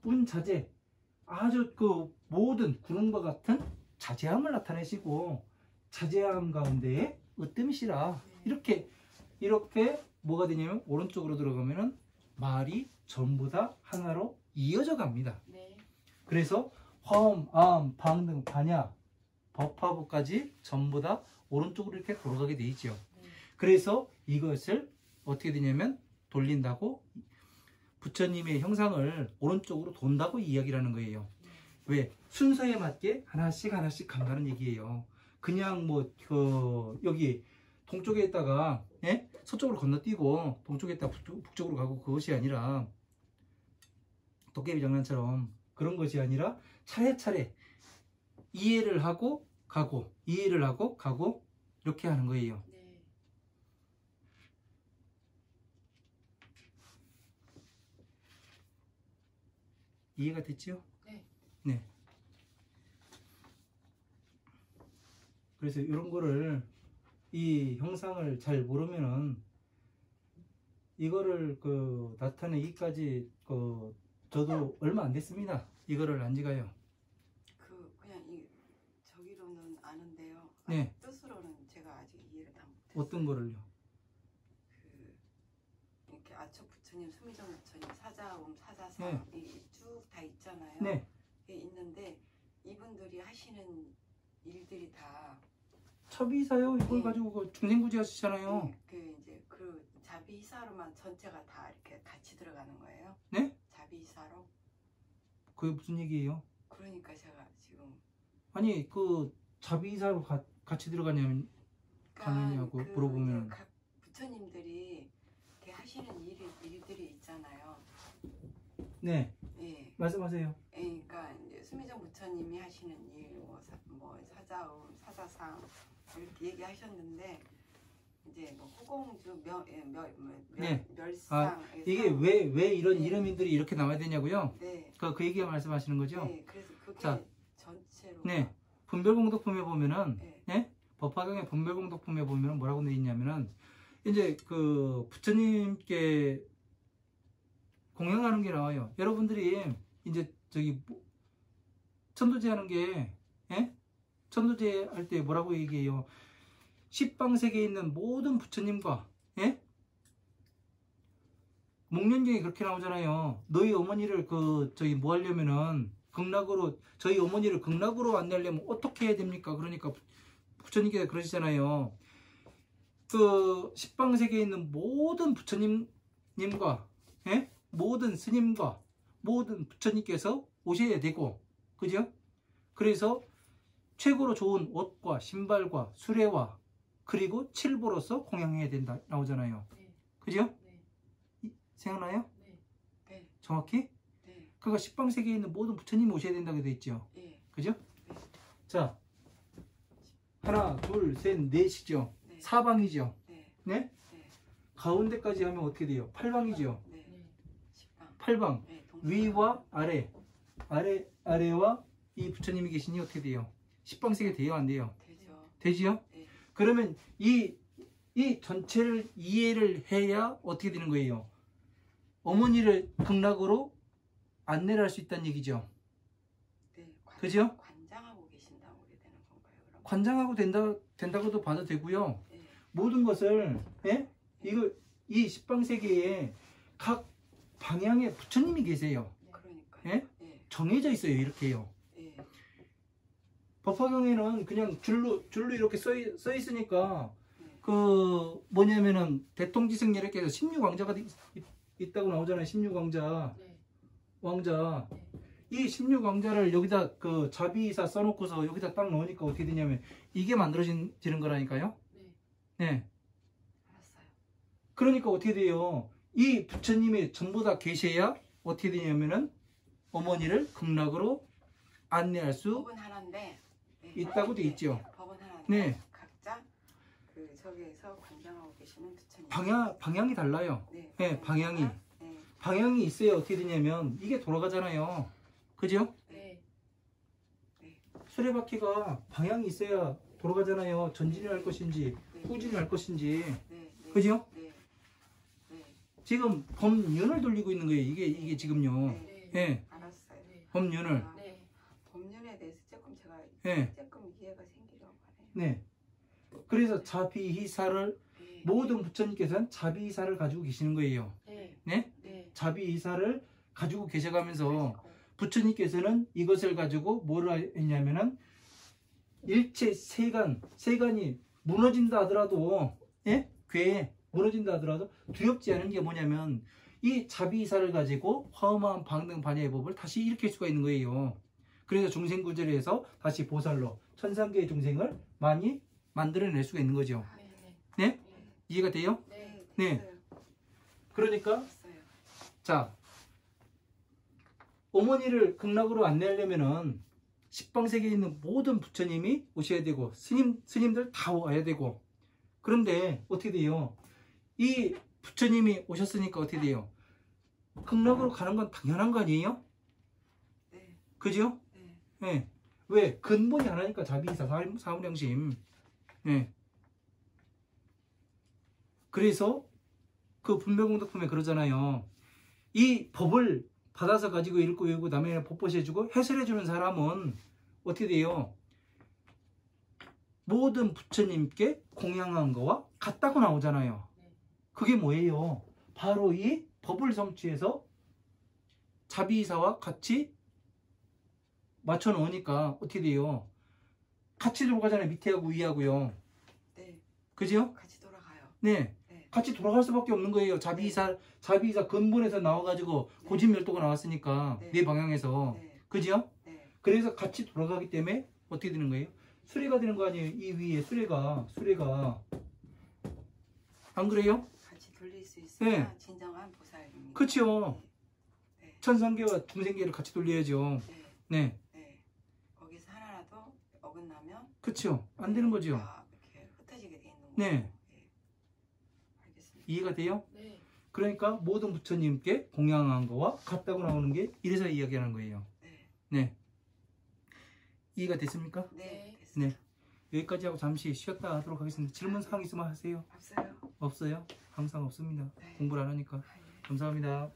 운자재, 아주 모든 구름과 같은 자제함을 나타내시고 자제함 가운데에 으뜸이시라. 이렇게 뭐가 되냐면 오른쪽으로 들어가면은 말이 전부 다 하나로 이어져 갑니다. 네. 그래서 화엄, 아음, 방등, 반야, 법화부까지 전부 다 오른쪽으로 이렇게 돌아가게 돼 있죠. 네. 그래서 이것을 어떻게 되냐면 돌린다고, 부처님의 형상을 오른쪽으로 돈다고 이야기를 하는 거예요. 왜? 순서에 맞게 하나씩 간다는 얘기예요. 그냥 뭐 여기 동쪽에 있다가 예? 서쪽으로 건너뛰고 동쪽에 있다가 북쪽으로 가고 그것이 아니라 도깨비 장난처럼 그런 것이 아니라 차례차례 이해를 하고 가고 이해를 하고 가고 이렇게 하는 거예요. 네. 이해가 됐죠? 네. 네. 그래서 이런 거를 이 형상을 잘 모르면은 이거를 나타내기까지 저도 얼마 안 됐습니다. 이거를 안 지가요. 그냥 저기로는 아는데요. 네. 뜻으로는 제가 아직 이해를 다 못했어요. 어떤 거를요? 이렇게 아처 부처님, 수미정 부처님, 사자옴, 사자상 네. 쭉 다 있잖아요. 네. 있는데 이분들이 하시는 일들이 다 첩이사요. 이걸 네. 가지고 중생구지 하시잖아요. 이제 그 자비이사로만 전체가 다 이렇게 같이 들어가는 거예요. 네? 자비이사로. 그게 무슨 얘기예요? 그러니까 제가 지금 아니 자비이사로 같이 들어가냐면 가느냐고 그러니까 물어보면 각 부처님들이 이렇게 하시는 일들이 있잖아요. 네. 예. 말씀하세요. 그러니까 이제 수미정 부처님이 하시는 일, 뭐 사자음, 사자상 이렇게 얘기하셨는데 이제 뭐 호공주 네. 멸상 이게 왜 이런 네. 이름들이 이렇게 나와야 되냐고요? 네. 그 얘기 말씀하시는 거죠? 네. 그래서 그게 자, 전체로 네. 분별공덕품에 보면은 네. 네? 법화경의 분별공덕품에 보면은 뭐라고 되어 있냐면은 이제 부처님께 공양하는 게 나와요. 여러분들이 이제 천도제 하는 게 예? 천도제 할 때 뭐라고 얘기해요? 십방세계에 있는 모든 부처님과 예? 목련경에 그렇게 나오잖아요. 너희 어머니를 뭐 하려면은 저희 어머니를 극락으로 안내하려면 어떻게 해야 됩니까? 그러니까 부처님께서 그러시잖아요. 십방세계에 있는 모든 부처님과 예? 모든 스님과 모든 부처님께서 오셔야 되고, 그죠? 그래서 최고로 좋은 옷과 신발과 수레와 그리고 칠보로서 공양해야 된다 나오잖아요. 네. 그죠? 네. 생각나요? 네. 네. 정확히? 네. 그거 십방세계에 있는 모든 부처님이 오셔야 된다고 되어 있죠. 네. 그죠? 네. 자, 하나, 둘, 셋, 넷이죠. 네. 사방이죠. 네. 네? 네. 가운데까지 하면 어떻게 돼요? 팔방이죠. 네. 네. 십방. 팔방. 네. 동시에. 위와 아래와 이 부처님이 계시니 어떻게 돼요? 십방세계 돼요, 안 돼요? 되죠. 되지요? 네. 그러면 이 전체를 이해를 해야 어떻게 되는 거예요? 어머니를 극락으로 안내를 할 수 있다는 얘기죠. 네. 그죠? 관장하고 계신다고 그래야 되는 건가요? 그럼? 관장하고 된다고도 봐도 되고요. 네. 모든 것을 예? 이 십방세계에 각 방향에 부처님이 계세요. 그러니까요. 예? 네. 정해져 있어요. 이렇게요. 네. 법화경에는 그냥 줄로 이렇게 써 있으니까 네. 뭐냐면은 대통지승예력께서 16왕자가 있다고 나오잖아요. 16왕자 네. 왕자. 네. 이 16왕자를 여기다 자비이사 써놓고서 여기다 딱 넣으니까 어떻게 되냐면 이게 만들어지는 거라니까요. 네. 네. 알았어요. 그러니까 어떻게 돼요? 이 부처님이 전부 다 계셔야 어떻게 되냐면은 어머니를 극락으로 안내할 수 법은 하나인데 네. 있다고 돼 있죠. 네. 법은 하나인데 네. 각자 저기에서 관장하고 계시는 부처님. 방향이 달라요. 네. 네, 방향이. 네. 방향이 있어야 어떻게 되냐면 이게 돌아가잖아요. 그죠? 네. 수레바퀴가 방향이 있어야 돌아가잖아요. 전진을 할 것인지 네. 후진을 할 것인지. 네. 네. 그죠? 네. 네. 지금 법륜을 돌리고 있는 거예요. 이게 지금요. 네. 예. 알았어요. 네. 법륜을. 아, 네. 법륜에 대해서 조금 제가 예. 조금 이해가 생기려고 하네요. 네. 그래서 자비이사를 네. 모든 부처님께서는 자비이사를 가지고 계시는 거예요. 네. 네? 네. 자비이사를 가지고 계셔가면서 부처님께서는 이것을 가지고 뭐라 했냐면은 일체 세간이 무너진다 하더라도 예? 괴에 무너진다 하더라도 두렵지 않은 게 뭐냐면 이 자비이사를 가지고 화엄한 방등 반야의 법을 다시 일으킬 수가 있는 거예요. 그래서 중생구절에서 다시 보살로 천상계의 중생을 많이 만들어낼 수가 있는 거죠. 네, 네. 네? 이해가 돼요? 네. 네. 됐어요. 그러니까 됐어요. 자, 어머니를 극락으로 안내하려면은 십방세계에 있는 모든 부처님이 오셔야 되고 스님들 다 와야 되고, 그런데 어떻게 돼요? 이 부처님이 오셨으니까 어떻게 돼요? 극락으로 가는 건 당연한 거 아니에요? 네. 그죠? 네. 네. 왜? 근본이 하나니까 자비이사 사무량심. 네. 그래서 그 분별공덕품에 그러잖아요. 이 법을 받아서 가지고 읽고 외우고 남에게 법보시해주고 해설해주는 사람은 어떻게 돼요? 모든 부처님께 공양한 거와 같다고 나오잖아요. 그게 뭐예요? 바로 이 법을 성취해서 자비이사와 같이 맞춰 놓으니까 어떻게 돼요? 같이 들어가잖아요. 밑에하고 위하고요. 네. 그죠? 같이 돌아가요. 네. 네. 같이 돌아갈 수밖에 없는 거예요. 자비이사 근본에서 나와가지고 네. 고진멸도가 나왔으니까 네. 네 방향에서. 네. 그죠? 네. 그래서 같이 돌아가기 때문에 어떻게 되는 거예요? 수레가 되는 거 아니에요? 이 위에 수레가 안 그래요? 같이 돌릴 수 있어야 네. 진정한 보살입니다. 그쵸? 네. 천상계와 중생계를 같이 돌려야죠. 네. 네. 네. 거기서 하나라도 어긋나면 그쵸? 안 되는 거죠. 다 이렇게 흩어지게 돼 있는 거죠. 네. 알겠습니다. 이해가 돼요? 네. 그러니까 모든 부처님께 공양한 거와 같다고 나오는 게 이래서 이야기하는 거예요. 네. 네. 이해가 됐습니까? 네. 네. 됐습니다. 네. 여기까지 하고 잠시 쉬었다 하도록 하겠습니다. 질문 사항 있으면 하세요. 없어요. 없어요? 항상 없습니다. 네. 공부를 안 하니까. 아, 예. 감사합니다.